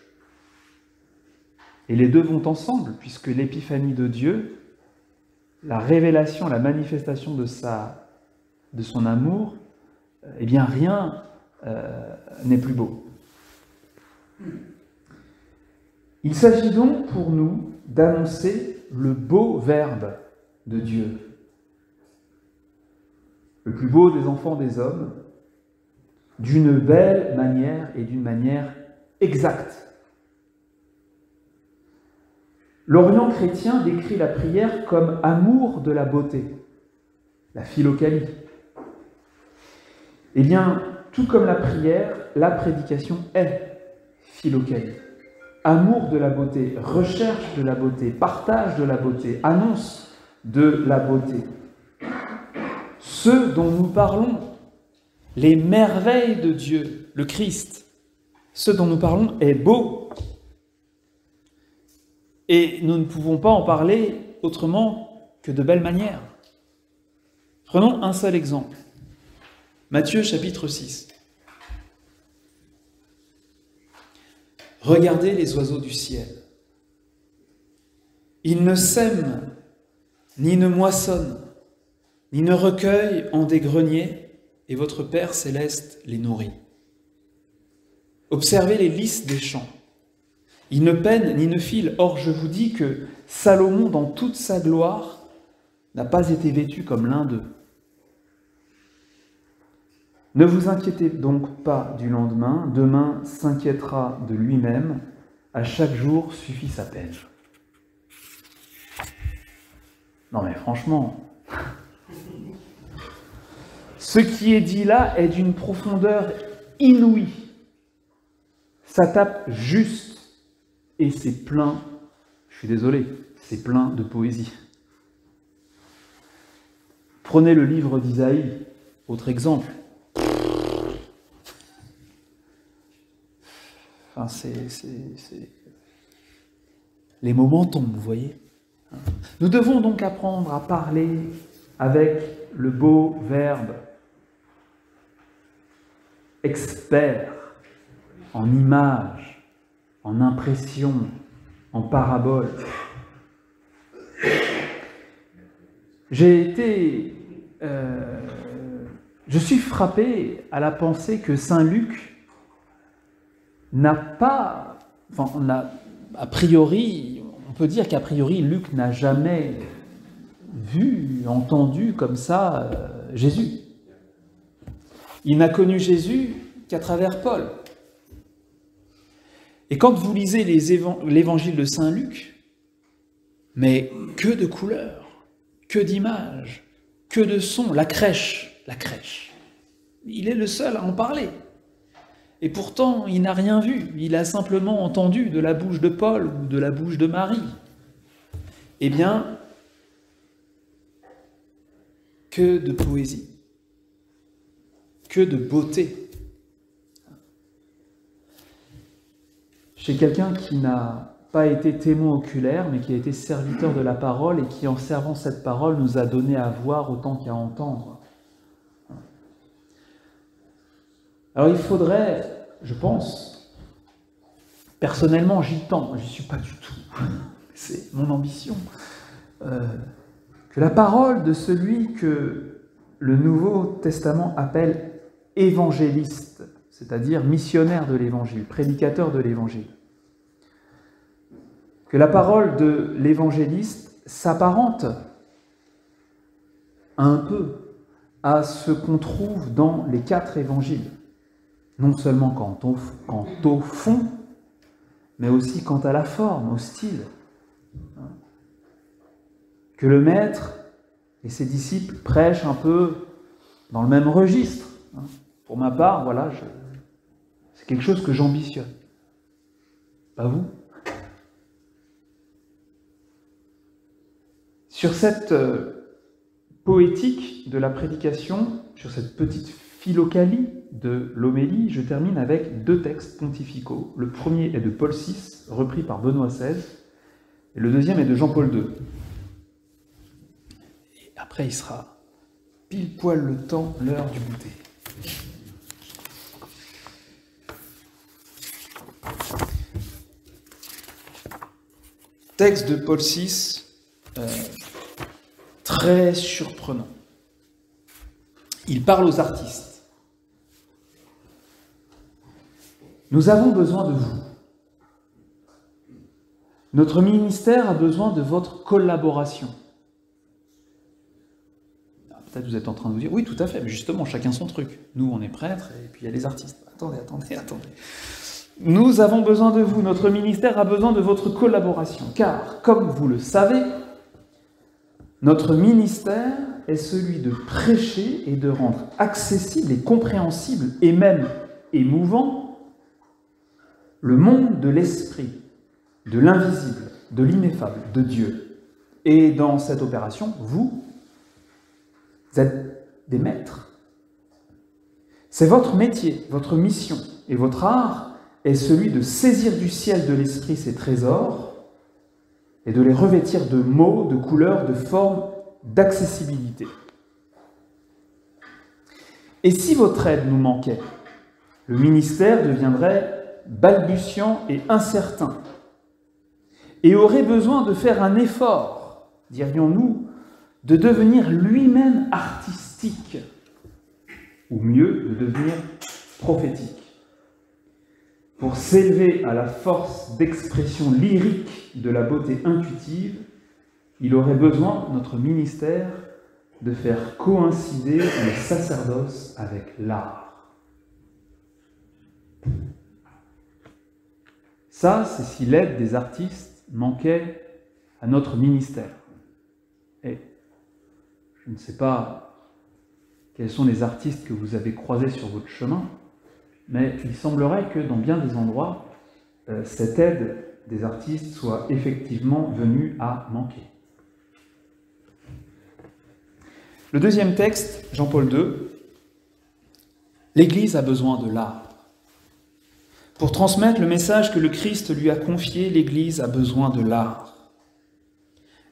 Et les deux vont ensemble, puisque l'épiphanie de Dieu, la révélation, la manifestation de son amour, eh bien rien n'est plus beau. Il s'agit donc pour nous d'annoncer le beau Verbe de Dieu, le plus beau des enfants des hommes, d'une belle manière et d'une manière exacte. L'Orient chrétien décrit la prière comme amour de la beauté, la philokalie. Eh bien, tout comme la prière, la prédication est philokalie. Amour de la beauté, recherche de la beauté, partage de la beauté, annonce de la beauté. Ce dont nous parlons, les merveilles de Dieu, le Christ, ce dont nous parlons est beau. Et nous ne pouvons pas en parler autrement que de belle manière. Prenons un seul exemple. Matthieu chapitre 6. Regardez les oiseaux du ciel. Ils ne sèment, ni ne moissonnent, ni ne recueillent en des greniers, et votre Père céleste les nourrit. Observez les lys des champs. Ils ne peinent ni ne filent. Or, je vous dis que Salomon, dans toute sa gloire, n'a pas été vêtu comme l'un d'eux. Ne vous inquiétez donc pas du lendemain. Demain s'inquiétera de lui-même. À chaque jour suffit sa peine. Non mais franchement, ce qui est dit là est d'une profondeur inouïe. Ça tape juste. Et c'est plein, je suis désolé, c'est plein de poésie. Prenez le livre d'Isaïe, autre exemple. Enfin, les moments tombent, vous voyez. Nous devons donc apprendre à parler avec le beau Verbe, expert en images, en impression, en parabole. Je suis frappé à la pensée que Saint Luc n'a pas, a priori, on peut dire qu'a priori, Luc n'a jamais vu, entendu comme ça Jésus. Il n'a connu Jésus qu'à travers Paul. Et quand vous lisez l'évangile de Saint Luc, mais que de couleurs, que d'images, que de sons, la crèche. Il est le seul à en parler. Et pourtant, il n'a rien vu, il a simplement entendu de la bouche de Paul ou de la bouche de Marie. Eh bien, que de poésie, que de beauté. Chez quelqu'un qui n'a pas été témoin oculaire, mais qui a été serviteur de la parole et qui, en servant cette parole, nous a donné à voir autant qu'à entendre. Alors il faudrait, je pense, personnellement j'y tends, j'y suis pas du tout, c'est mon ambition, que la parole de celui que le Nouveau Testament appelle évangéliste, c'est-à-dire missionnaire de l'Évangile, prédicateur de l'Évangile. Que la parole de l'évangéliste s'apparente un peu à ce qu'on trouve dans les 4 évangiles. Non seulement quant au fond, mais aussi quant à la forme, au style. Que le maître et ses disciples prêchent un peu dans le même registre. Pour ma part, voilà, c'est quelque chose que j'ambitionne. Pas vous ? Sur cette poétique de la prédication, sur cette petite philocalie de l'homélie, je termine avec 2 textes pontificaux. Le premier est de Paul VI, repris par Benoît XVI, et le deuxième est de Jean-Paul II. Et après, il sera pile poil le temps, l'heure du goûter. Texte de Paul VI, très surprenant. Il parle aux artistes. Nous avons besoin de vous. Notre ministère a besoin de votre collaboration. Peut-être vous êtes en train de vous dire, oui, tout à fait, mais justement, chacun son truc. Nous, on est prêtres, et puis il y a les artistes. Attendez. Nous avons besoin de vous, notre ministère a besoin de votre collaboration, car, comme vous le savez, notre ministère est celui de prêcher et de rendre accessible et compréhensible, et même émouvant, le monde de l'esprit, de l'invisible, de l'ineffable, de Dieu. Et dans cette opération, vous êtes des maîtres. C'est votre métier, votre mission, et votre art est celui de saisir du ciel de l'esprit ses trésors et de les revêtir de mots, de couleurs, de formes, d'accessibilité. Et si votre aide nous manquait, le ministère deviendrait balbutiant et incertain, et aurait besoin de faire un effort, dirions-nous, de devenir lui-même artistique, ou mieux, de devenir prophétique. Pour s'élever à la force d'expression lyrique de la beauté intuitive, il aurait besoin, notre ministère, de faire coïncider le sacerdoce avec l'art. Ça, c'est si l'aide des artistes manquait à notre ministère. Et je ne sais pas quels sont les artistes que vous avez croisés sur votre chemin, mais il semblerait que dans bien des endroits, cette aide des artistes soit effectivement venue à manquer. Le deuxième texte, Jean-Paul II, l'Église a besoin de l'art. Pour transmettre le message que le Christ lui a confié, l'Église a besoin de l'art.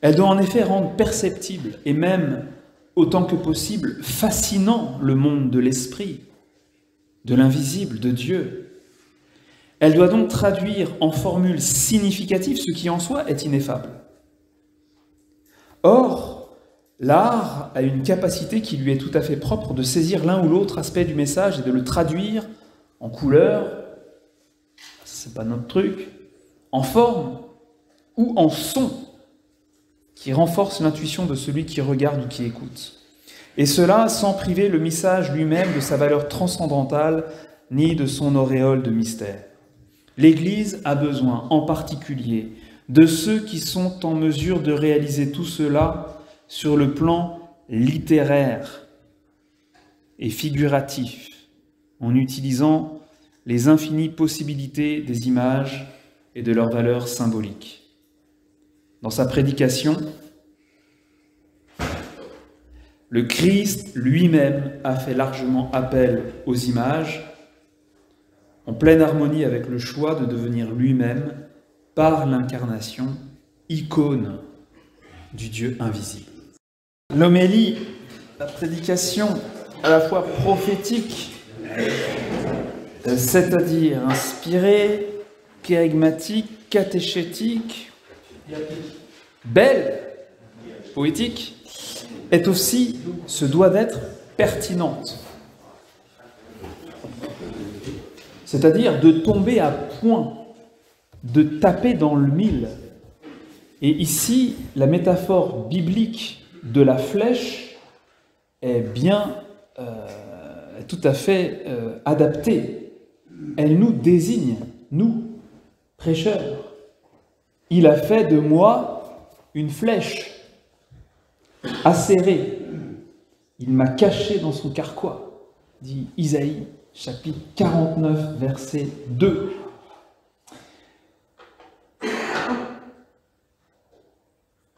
Elle doit en effet rendre perceptible et même, autant que possible, fascinant le monde de l'esprit, de l'invisible, de Dieu. Elle doit donc traduire en formules significatives ce qui en soi est ineffable. Or, l'art a une capacité qui lui est tout à fait propre de saisir l'un ou l'autre aspect du message et de le traduire en couleurs, c'est pas notre truc, en forme ou en son qui renforce l'intuition de celui qui regarde ou qui écoute. Et cela sans priver le message lui-même de sa valeur transcendantale ni de son auréole de mystère. L'Église a besoin en particulier de ceux qui sont en mesure de réaliser tout cela sur le plan littéraire et figuratif, en utilisant les infinies possibilités des images et de leurs valeurs symboliques. Dans sa prédication, le Christ lui-même a fait largement appel aux images, en pleine harmonie avec le choix de devenir lui-même, par l'incarnation, icône du Dieu invisible. L'homélie, la prédication à la fois prophétique, c'est-à-dire inspirée, kérigmatique, catéchétique, belle, poétique, est aussi, se doit d'être pertinente. C'est-à-dire de tomber à point, de taper dans le mille. Et ici, la métaphore biblique de la flèche est bien tout à fait adaptée. Elle nous désigne, nous, prêcheurs. Il a fait de moi une flèche acéré, il m'a caché dans son carquois, dit Isaïe, chapitre 49, verset 2.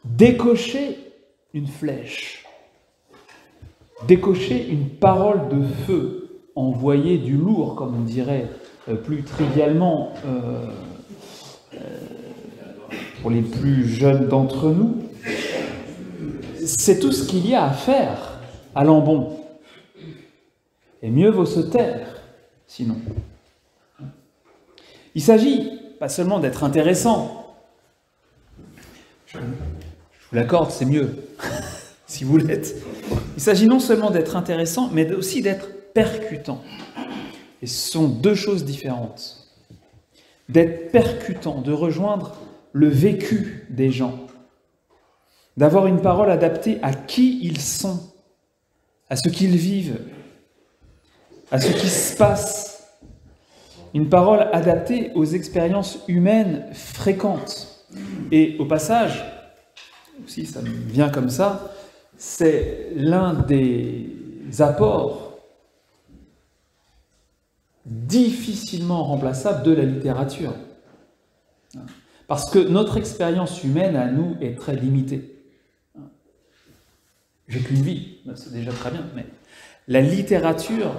Décocher une flèche, décocher une parole de feu, envoyer du lourd, comme on dirait plus trivialement pour les plus jeunes d'entre nous, c'est tout ce qu'il y a à faire à l'ambon. Et mieux vaut se taire, sinon. Il s'agit pas seulement d'être intéressant. Je vous l'accorde, c'est mieux, si vous l'êtes. Il s'agit non seulement d'être intéressant, mais aussi d'être percutant. Et ce sont deux choses différentes. D'être percutant, de rejoindre le vécu des gens, d'avoir une parole adaptée à qui ils sont, à ce qu'ils vivent, à ce qui se passe. Une parole adaptée aux expériences humaines fréquentes. Et au passage, aussi ça me vient comme ça, c'est l'un des apports difficilement remplaçables de la littérature. Parce que notre expérience humaine à nous est très limitée. J'ai qu'une vie, c'est déjà très bien, mais la littérature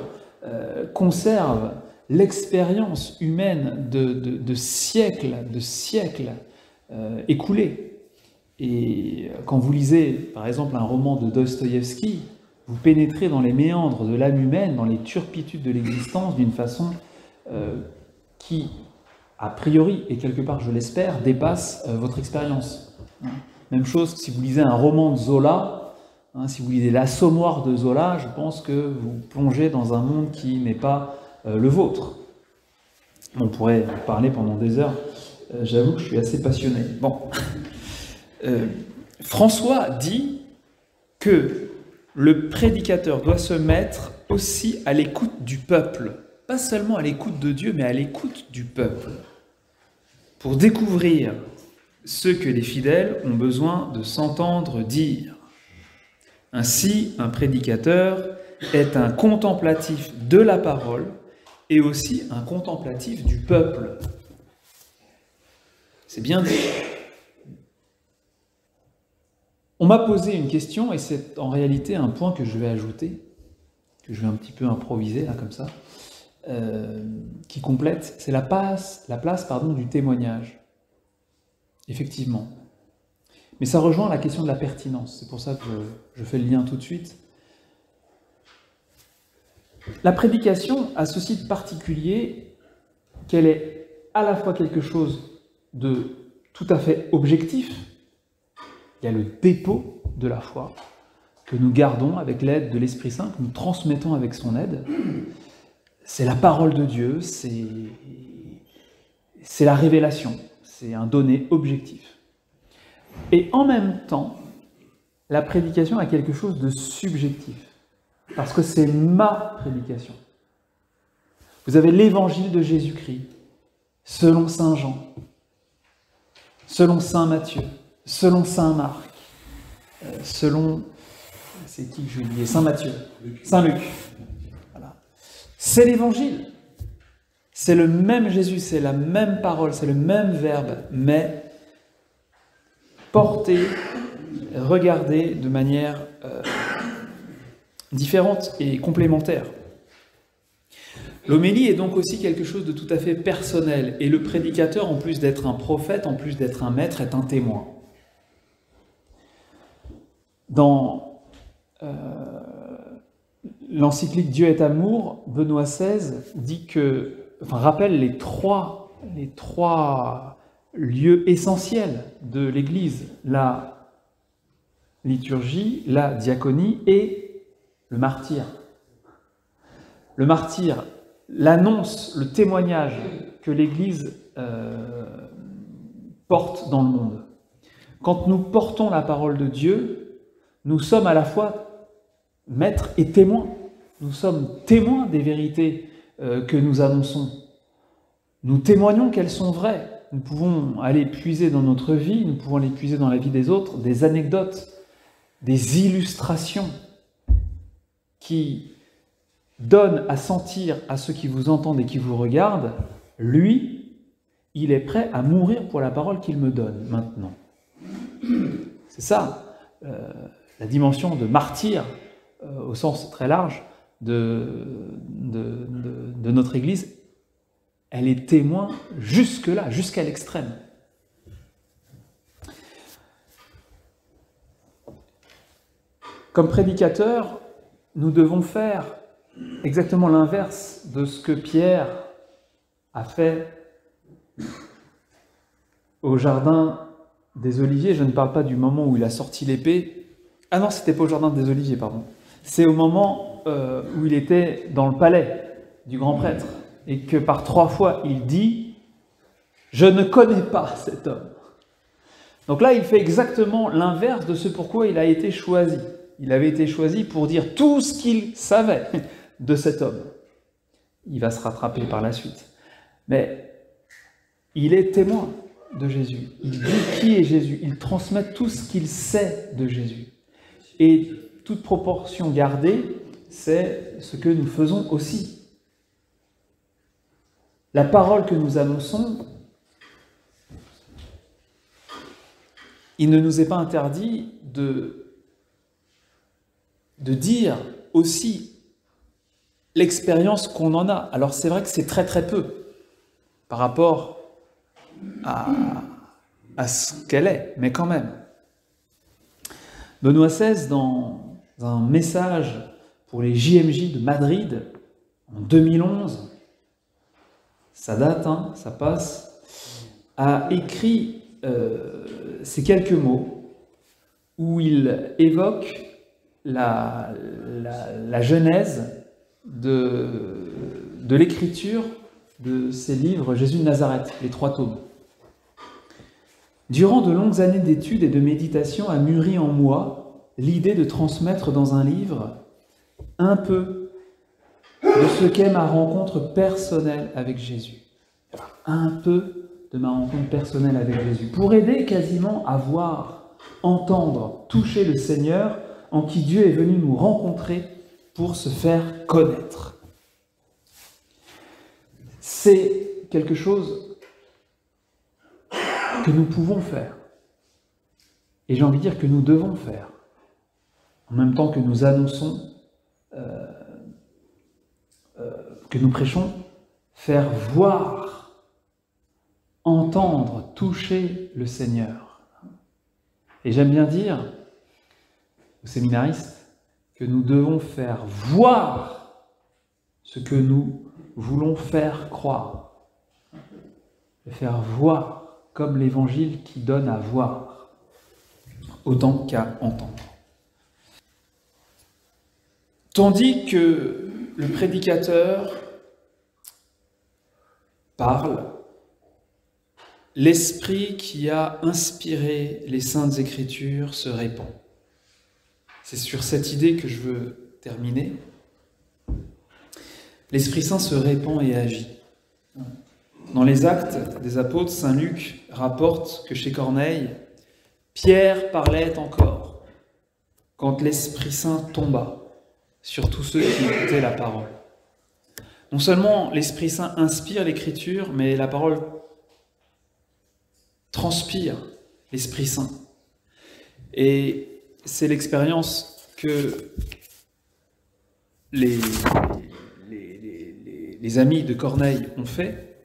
conserve l'expérience humaine de siècles écoulés. Et quand vous lisez, par exemple, un roman de Dostoïevski, vous pénétrez dans les méandres de l'âme humaine, dans les turpitudes de l'existence, d'une façon qui, a priori, et quelque part, je l'espère, dépasse votre expérience. Même chose si vous lisez un roman de Zola, si vous lisez L'Assommoir de Zola, je pense que vous plongez dans un monde qui n'est pas le vôtre. On pourrait en parler pendant des heures. J'avoue que je suis assez passionné. Bon. François dit que le prédicateur doit se mettre aussi à l'écoute du peuple. Pas seulement à l'écoute de Dieu, mais à l'écoute du peuple. Pour découvrir ce que les fidèles ont besoin de s'entendre dire. Ainsi, un prédicateur est un contemplatif de la parole et aussi un contemplatif du peuple. C'est bien dit. On m'a posé une question, et c'est en réalité un point que je vais ajouter, que je vais un petit peu improviser, là, comme ça, qui complète, c'est la place du témoignage. Effectivement. Mais ça rejoint la question de la pertinence, c'est pour ça que je fais le lien tout de suite. La prédication a ce site particulier qu'elle est à la fois quelque chose de tout à fait objectif. Il y a le dépôt de la foi que nous gardons avec l'aide de l'Esprit Saint, que nous transmettons avec son aide. C'est la parole de Dieu, c'est la révélation, c'est un donné objectif. Et en même temps, la prédication a quelque chose de subjectif, parce que c'est ma prédication. Vous avez l'évangile de Jésus-Christ, selon saint Jean, selon saint Matthieu, selon saint Marc, selon, c'est qui que j'ai oublié, saint Matthieu, saint Luc. Voilà. C'est l'évangile. C'est le même Jésus, c'est la même parole, c'est le même verbe, mais porté, regardé de manière différente et complémentaire. L'homélie est donc aussi quelque chose de tout à fait personnel, et le prédicateur, en plus d'être un prophète, en plus d'être un maître, est un témoin. Dans l'encyclique Dieu est amour, Benoît XVI dit rappelle les trois lieux essentiels de l'Église, la liturgie, la diaconie et le martyre. Le martyre, l'annonce, le témoignage que l'Église porte dans le monde. Quand nous portons la parole de Dieu, nous sommes à la fois maîtres et témoins. Nous sommes témoins des vérités que nous annonçons. Nous témoignons qu'elles sont vraies. Nous pouvons aller puiser dans notre vie, nous pouvons aller puiser dans la vie des autres, des anecdotes, des illustrations qui donnent à sentir à ceux qui vous entendent et qui vous regardent, lui, il est prêt à mourir pour la parole qu'il me donne maintenant. C'est ça, la dimension de martyr au sens très large de notre Église, elle est témoin jusque-là, jusqu'à l'extrême. Comme prédicateurs, nous devons faire exactement l'inverse de ce que Pierre a fait au jardin des Oliviers. Je ne parle pas du moment où il a sorti l'épée. Ah non, c'était pas au jardin des Oliviers, pardon. C'est au moment où il était dans le palais du grand prêtre et que par 3 fois il dit « Je ne connais pas cet homme ». Donc là, il fait exactement l'inverse de ce pourquoi il a été choisi. Il avait été choisi pour dire tout ce qu'il savait de cet homme. Il va se rattraper par la suite. Mais il est témoin de Jésus. Il dit qui est Jésus. Il transmet tout ce qu'il sait de Jésus. Et toute proportion gardée, c'est ce que nous faisons aussi. La parole que nous annonçons, il ne nous est pas interdit de dire aussi l'expérience qu'on en a. Alors c'est vrai que c'est très très peu par rapport à ce qu'elle est, mais quand même. Benoît XVI, dans un message pour les JMJ de Madrid, en 2011, ça date, hein, ça passe, a écrit ces quelques mots où il évoque la genèse de l'écriture de ces livres Jésus de Nazareth, les 3 tomes. Durant de longues années d'études et de méditation a mûri en moi l'idée de transmettre dans un livre un peu de ce qu'est ma rencontre personnelle avec Jésus. Un peu de ma rencontre personnelle avec Jésus. Pour aider quasiment à voir, entendre, toucher le Seigneur en qui Dieu est venu nous rencontrer pour se faire connaître. C'est quelque chose que nous pouvons faire. Et j'ai envie de dire que nous devons faire. En même temps que nous annonçons, que nous prêchons, faire voir, entendre, toucher le Seigneur. Et j'aime bien dire aux séminaristes que nous devons faire voir ce que nous voulons faire croire. Le faire voir comme l'Évangile qui donne à voir, autant qu'à entendre. Tandis que le prédicateur parle, l'esprit qui a inspiré les Saintes Écritures se répand. C'est sur cette idée que je veux terminer. L'Esprit Saint se répand et agit. Dans les Actes des Apôtres, saint Luc rapporte que chez Corneille, Pierre parlait encore quand l'Esprit Saint tomba sur tous ceux qui écoutaient la parole. Non seulement l'Esprit Saint inspire l'Écriture, mais la parole transpire l'Esprit Saint. Et c'est l'expérience que les amis de Corneille ont fait.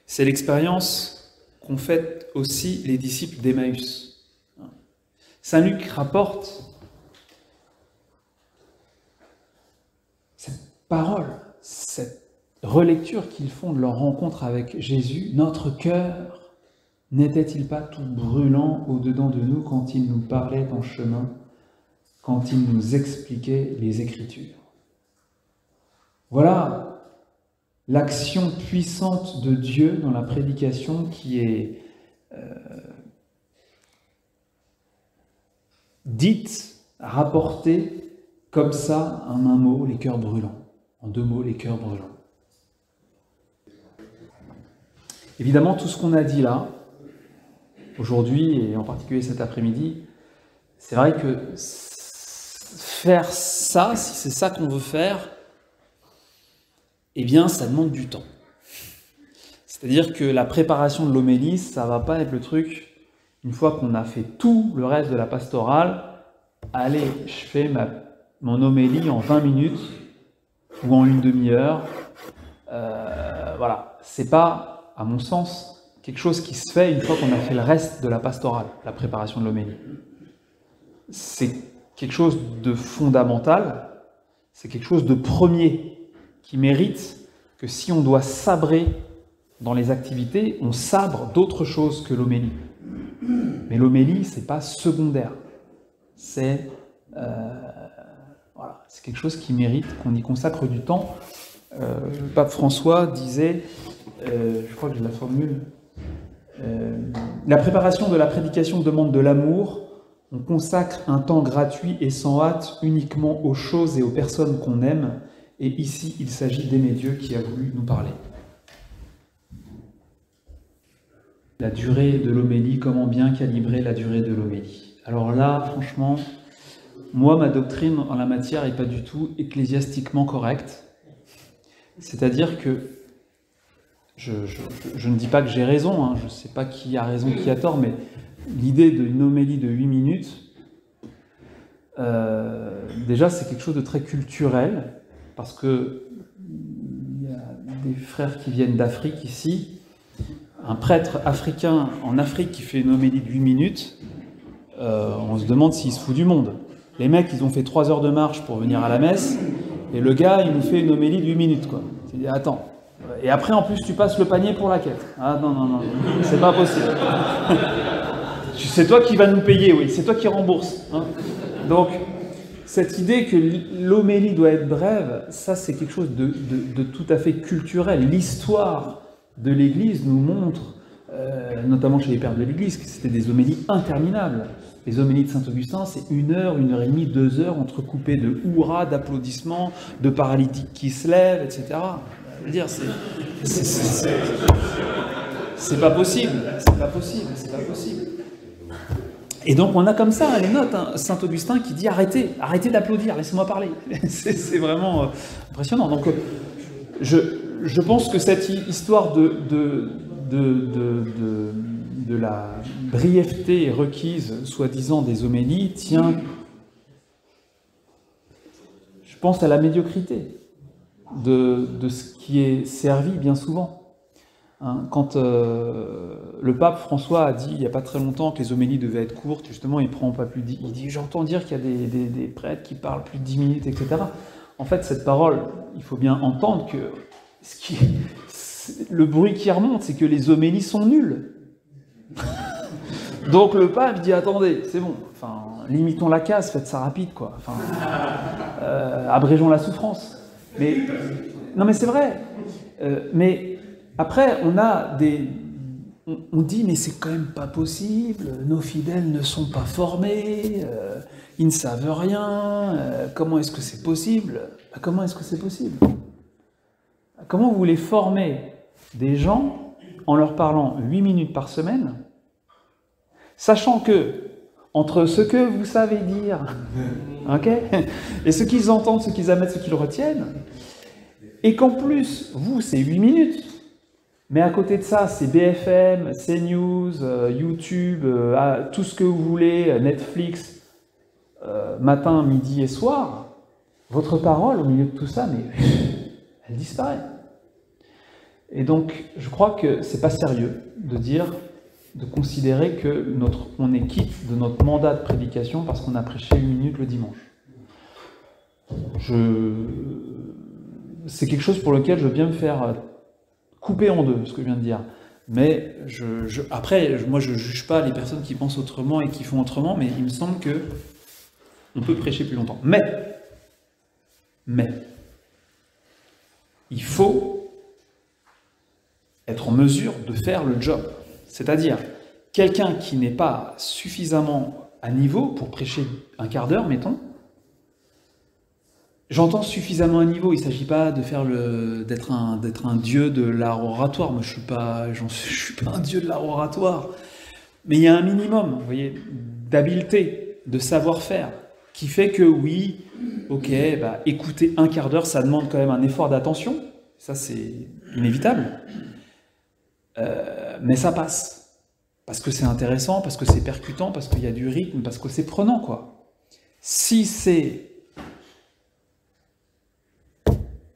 C'est l'expérience qu'ont faite aussi les disciples d'Emmaüs. Saint Luc rapporte cette parole, cette relecture qu'ils font de leur rencontre avec Jésus. Notre cœur n'était-il pas tout brûlant au-dedans de nous quand il nous parlait en chemin, quand il nous expliquait les Écritures? Voilà l'action puissante de Dieu dans la prédication qui est dite, rapportée comme ça en un mot, les cœurs brûlants. En 2 mots, les cœurs brûlants. Évidemment, tout ce qu'on a dit là, aujourd'hui et en particulier cet après-midi, c'est vrai que faire ça, si c'est ça qu'on veut faire, eh bien, ça demande du temps. C'est-à-dire que la préparation de l'homélie, ça ne va pas être le truc, une fois qu'on a fait tout le reste de la pastorale, allez, je fais mon homélie en 20 minutes ou en une demi-heure. Voilà, c'est pas, à mon sens, quelque chose qui se fait une fois qu'on a fait le reste de la pastorale, la préparation de l'homélie. C'est quelque chose de fondamental, c'est quelque chose de premier, qui mérite que si on doit sabrer dans les activités, on sabre d'autres choses que l'homélie. Mais l'homélie, c'est pas secondaire. C'est voilà, c'est quelque chose qui mérite qu'on y consacre du temps. Le pape François disait, je crois que je la formule, la préparation de la prédication demande de l'amour. On consacre un temps gratuit et sans hâte uniquement aux choses et aux personnes qu'on aime. Et ici, il s'agit d'aimer Dieu qui a voulu nous parler. La durée de l'homélie, comment bien calibrer la durée de l'homélie? Alors là, franchement, moi, ma doctrine en la matière n'est pas du tout ecclésiastiquement correcte. C'est-à-dire que, je ne dis pas que j'ai raison, hein, je ne sais pas qui a raison, qui a tort, mais l'idée d'une homélie de 8 minutes, déjà c'est quelque chose de très culturel, parce que il y a des frères qui viennent d'Afrique ici, un prêtre africain en Afrique qui fait une homélie de 8 minutes, on se demande s'il se fout du monde. Les mecs, ils ont fait 3 heures de marche pour venir à la messe, et le gars, il nous fait une homélie de 8 minutes, quoi. Tu dis, attends. Et après, en plus, tu passes le panier pour la quête. Ah non, non, non, c'est pas possible. C'est toi qui vas nous payer, oui, c'est toi qui rembourse. Hein. Donc, cette idée que l'homélie doit être brève, ça, c'est quelque chose de tout à fait culturel. L'histoire de l'Église nous montre, notamment chez les pères de l'Église, que c'était des homélies interminables. Les homélies de Saint-Augustin, c'est 1 heure, 1 heure et demie, 2 heures, entrecoupées de hurrahs, d'applaudissements, de paralytiques qui se lèvent, etc. Je veux dire, c'est pas possible, c'est pas possible, c'est pas possible. Et donc on a comme ça les notes, hein, Saint-Augustin qui dit arrêtez d'applaudir, laissez-moi parler. C'est vraiment impressionnant. Donc je pense que cette histoire de la brièveté requise, soi-disant, des homélies, tient, je pense, à la médiocrité de ce qui est servi bien souvent. Hein, quand le pape François a dit, il n'y a pas très longtemps, que les homélies devaient être courtes, justement, il prend pas plus de... Il dit, j'entends dire qu'il y a des prêtres qui parlent plus de 10 minutes, etc. En fait, cette parole, il faut bien entendre que le bruit qui remonte, c'est que les homélies sont nulles. Donc le pape dit, attendez, c'est bon, enfin, limitons la casse, faites ça rapide, quoi. Enfin, abrégeons la souffrance. Mais, non mais c'est vrai. Mais après, on dit, mais c'est quand même pas possible, nos fidèles ne sont pas formés, ils ne savent rien, comment est-ce que c'est possible? Comment est-ce que c'est possible? Comment vous voulez former des gens en leur parlant 8 minutes par semaine, sachant que, entre ce que vous savez dire, okay, et ce qu'ils entendent, ce qu'ils admettent, ce qu'ils retiennent, et qu'en plus, vous, c'est 8 minutes, mais à côté de ça, c'est BFM, CNews, YouTube, tout ce que vous voulez, Netflix, matin, midi et soir, votre parole, au milieu de tout ça, mais elle disparaît. Et donc, je crois que c'est pas sérieux de considérer que on est quitte de notre mandat de prédication parce qu'on a prêché 8 minutes le dimanche. C'est quelque chose pour lequel je veux bien me faire couper en deux, ce que je viens de dire. Mais après, moi je ne juge pas les personnes qui pensent autrement et qui font autrement, mais il me semble que on peut prêcher plus longtemps. Mais il faut être en mesure de faire le job. C'est-à-dire, quelqu'un qui n'est pas suffisamment à niveau pour prêcher un quart d'heure, mettons, j'entends suffisamment à niveau, il ne s'agit pas de d'être un dieu de l'art oratoire. Moi, je suis pas un dieu de l'art oratoire. Mais il y a un minimum, vous voyez, d'habileté, de savoir-faire, qui fait que oui, ok, écouter un quart d'heure, ça demande quand même un effort d'attention. Ça, c'est inévitable. Mais ça passe. Parce que c'est intéressant, parce que c'est percutant, parce qu'il y a du rythme, parce que c'est prenant, quoi. Si c'est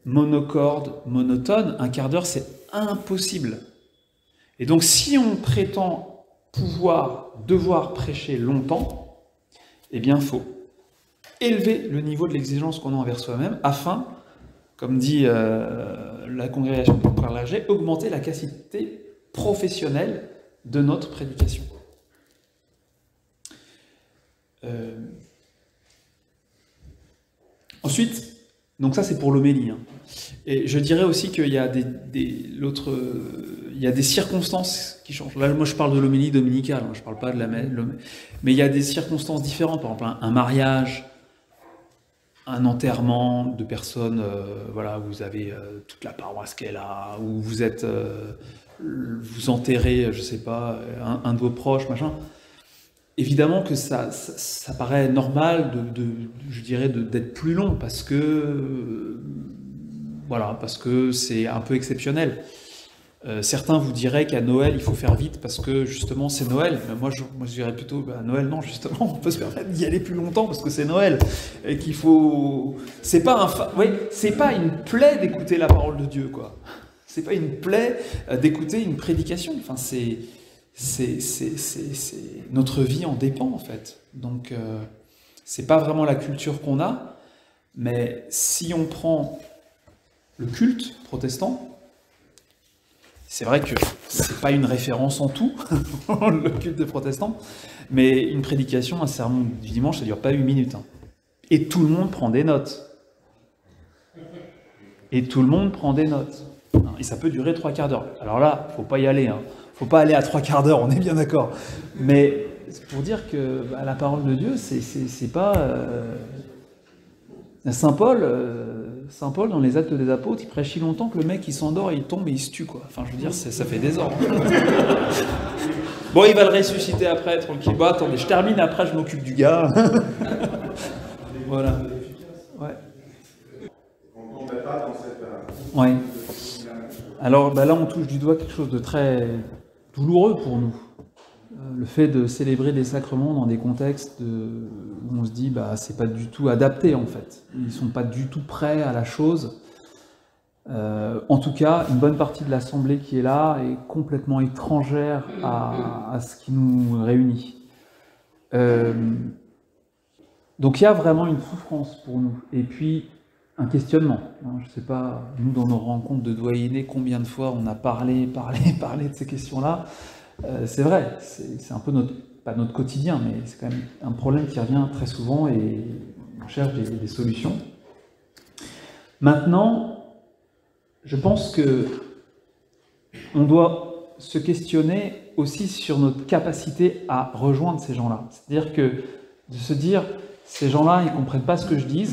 monocorde, monotone, un quart d'heure, c'est impossible. Et donc, si on prétend devoir prêcher longtemps, eh bien, il faut élever le niveau de l'exigence qu'on a envers soi-même, afin, comme dit la congrégation de Frères Laget, augmenter la capacité professionnelle de notre prédication. Ensuite, donc ça c'est pour l'homélie, hein. Et je dirais aussi qu'il y a il y a des circonstances qui changent. Là, moi je parle de l'homélie dominicale, je ne parle pas de mais il y a des circonstances différentes, par exemple un mariage, un enterrement de personnes, voilà, où vous avez toute la paroisse qui est là, où vous êtes, vous enterrez, je sais pas, un de vos proches, machin. Évidemment que ça paraît normal je dirais, d'être plus long parce que, voilà, parce que c'est un peu exceptionnel. Certains vous diraient qu'à Noël, il faut faire vite parce que justement c'est Noël. Mais moi, je dirais plutôt à Noël, non, justement, on peut se permettre d'y aller plus longtemps parce que c'est Noël et qu'il faut. C'est pas c'est pas une plaie d'écouter la parole de Dieu, quoi. C'est pas une plaie d'écouter une prédication. Enfin, notre vie en dépend en fait. Donc, c'est pas vraiment la culture qu'on a, mais si on prend le culte protestant. C'est vrai que c'est pas une référence en tout, le culte des protestants, mais une prédication, un sermon du dimanche, ça dure pas 8 minutes. Hein. Et tout le monde prend des notes. Et tout le monde prend des notes. Et ça peut durer 3 quarts d'heure. Alors là, faut pas y aller. Hein. Faut pas aller à 3 quarts d'heure, on est bien d'accord. Mais c'est pour dire que la parole de Dieu, c'est pas... Saint Paul, dans les Actes des Apôtres, il prêche si longtemps que le mec il s'endort et il tombe et il se tue, quoi. Enfin, je veux dire, ça fait des ordres. Bon, il va le ressusciter après, tranquille. Bon, attendez, je termine, après je m'occupe du gars. Voilà. Ouais. On ne met pas dans cette... Ouais. Alors, là, on touche du doigt quelque chose de très douloureux pour nous. Le fait de célébrer des sacrements dans des contextes où on se dit c'est pas du tout adapté en fait. Ils sont pas du tout prêts à la chose. En tout cas, une bonne partie de l'assemblée qui est là est complètement étrangère à ce qui nous réunit. Donc il y a vraiment une souffrance pour nous. Et puis un questionnement. Je ne sais pas, nous dans nos rencontres de doyennés, combien de fois on a parlé de ces questions-là. C'est vrai, c'est un peu pas notre quotidien, mais c'est quand même un problème qui revient très souvent et on cherche des solutions. Maintenant, je pense que on doit se questionner aussi sur notre capacité à rejoindre ces gens-là. C'est-à-dire que de se dire, ces gens-là, ils ne comprennent pas ce que je dis,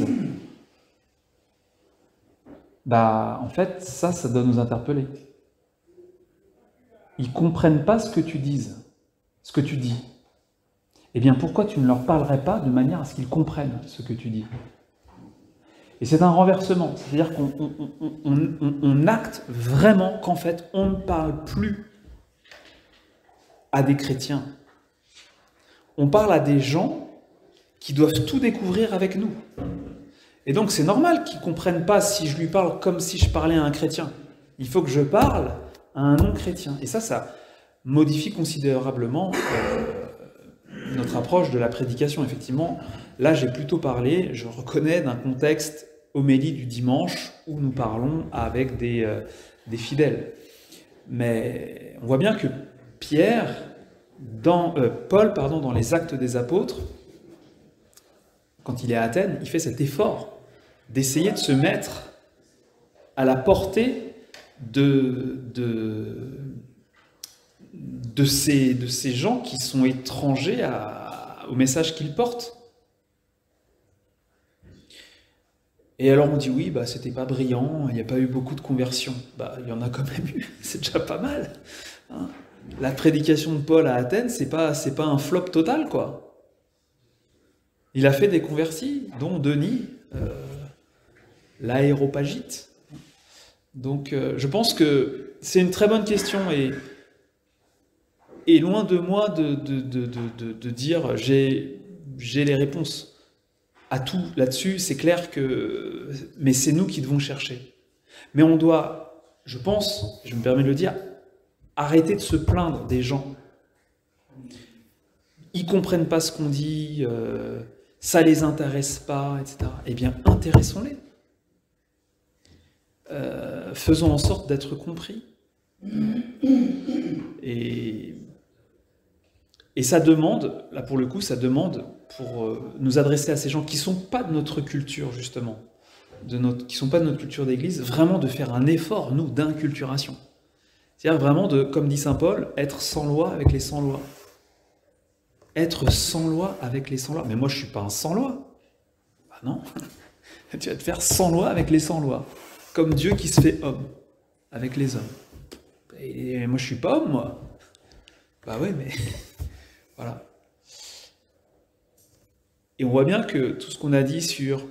en fait, ça doit nous interpeller. Ils ne comprennent pas ce que tu dis. Eh bien, pourquoi tu ne leur parlerais pas de manière à ce qu'ils comprennent ce que tu dis? Et c'est un renversement, c'est-à-dire qu'on acte vraiment qu'en fait, on ne parle plus à des chrétiens. On parle à des gens qui doivent tout découvrir avec nous. Et donc, c'est normal qu'ils ne comprennent pas si je lui parle comme si je parlais à un chrétien. Il faut que je parle à un non-chrétien. Et ça modifie considérablement notre approche de la prédication. Effectivement, là, j'ai plutôt parlé, je reconnais, d'un contexte homélie du dimanche où nous parlons avec des fidèles. Mais on voit bien que Paul, dans les Actes des Apôtres, quand il est à Athènes, il fait cet effort d'essayer de se mettre à la portée de ces gens qui sont étrangers au message qu'ils portent. Et alors on dit oui, c'était pas brillant, il n'y a pas eu beaucoup de conversions. Il y en a quand même eu, c'est déjà pas mal. Hein. La prédication de Paul à Athènes, c'est pas un flop total, quoi. Il a fait des convertis, dont Denis, l'Aréopagite. Donc je pense que c'est une très bonne question et loin de moi de dire j'ai les réponses à tout là-dessus. C'est clair que... Mais c'est nous qui devons chercher. Mais on doit, je pense, je me permets de le dire, arrêter de se plaindre des gens. Ils ne comprennent pas ce qu'on dit, ça ne les intéresse pas, etc. Eh bien, intéressons-les. Faisons en sorte d'être compris. Et ça demande, là pour le coup, ça demande pour nous adresser à ces gens qui ne sont pas de notre culture, justement, qui ne sont pas de notre culture d'église, vraiment de faire un effort, nous, d'inculturation. C'est-à-dire vraiment de, comme dit saint Paul, être sans loi avec les sans loi. Être sans loi avec les sans loi. Mais moi, je ne suis pas un sans loi. Bah non. Tu vas te faire sans loi avec les sans loi. Comme Dieu qui se fait homme avec les hommes. Et moi, je ne suis pas homme, moi. Bah ouais, mais... voilà. Et on voit bien que tout ce qu'on a dit sur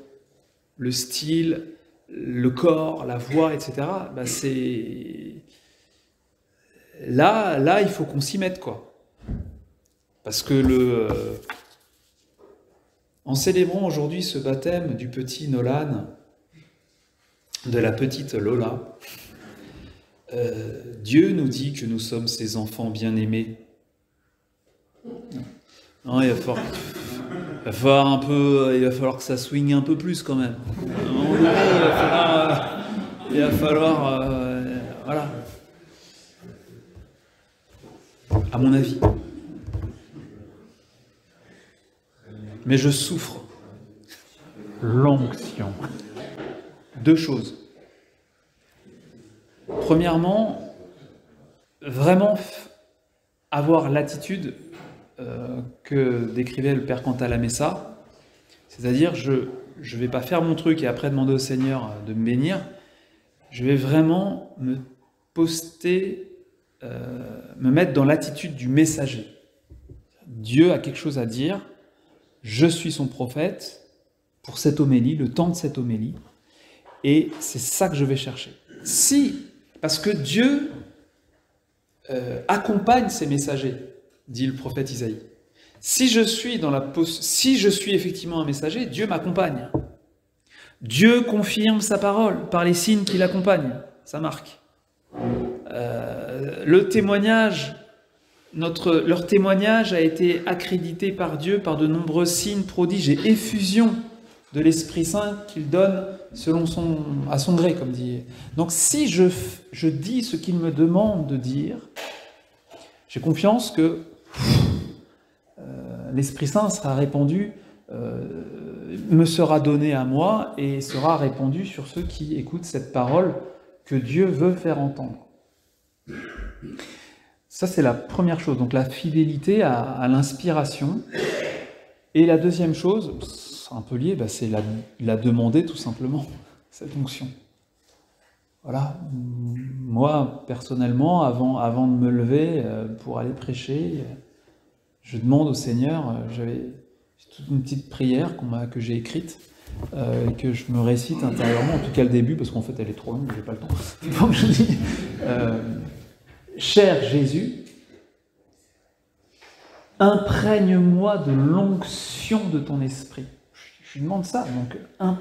le style, le corps, la voix, etc., bah c'est... Là, il faut qu'on s'y mette, quoi. Parce que en célébrant aujourd'hui ce baptême du petit Nolan, de la petite Lola, Dieu nous dit que nous sommes ses enfants bien-aimés. Non, il va falloir que ça swing un peu plus quand même. Il va falloir voilà. À mon avis. Mais je souffre. L'onction. Deux choses. Premièrement, vraiment avoir l'attitude que décrivait le Père Cantalamessa, c'est-à-dire je ne vais pas faire mon truc et après demander au Seigneur de me bénir, je vais vraiment me mettre dans l'attitude du messager. Dieu a quelque chose à dire, je suis son prophète pour cette homélie, le temps de cette homélie, et c'est ça que je vais chercher. Parce que Dieu accompagne ses messagers, dit le prophète Isaïe. Si je suis effectivement un messager, Dieu m'accompagne. Dieu confirme sa parole par les signes qui l'accompagnent, sa marque. Leur témoignage a été accrédité par Dieu par de nombreux signes, prodiges et effusions de l'Esprit Saint qu'il donne à son gré, comme dit. Donc si je dis ce qu'il me demande de dire, j'ai confiance que l'Esprit Saint sera répandu, me sera donné à moi et sera répandu sur ceux qui écoutent cette parole que Dieu veut faire entendre. Ça, c'est la première chose, donc la fidélité à l'inspiration. Et la deuxième chose, c'est un peu lié, c'est la demander tout simplement, cette onction. Voilà, moi, personnellement, avant de me lever pour aller prêcher, je demande au Seigneur, j'avais toute une petite prière que j'ai écrite, que je me récite intérieurement, en tout cas le début, parce qu'en fait elle est trop longue, j'ai pas le temps. Donc je dis, cher Jésus, imprègne-moi de l'onction de ton esprit. Je lui demande ça, donc,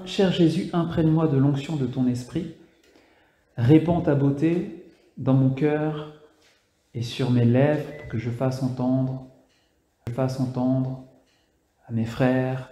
cher Jésus, imprègne-moi de l'onction de ton esprit, répands ta beauté dans mon cœur et sur mes lèvres pour que je fasse entendre à mes frères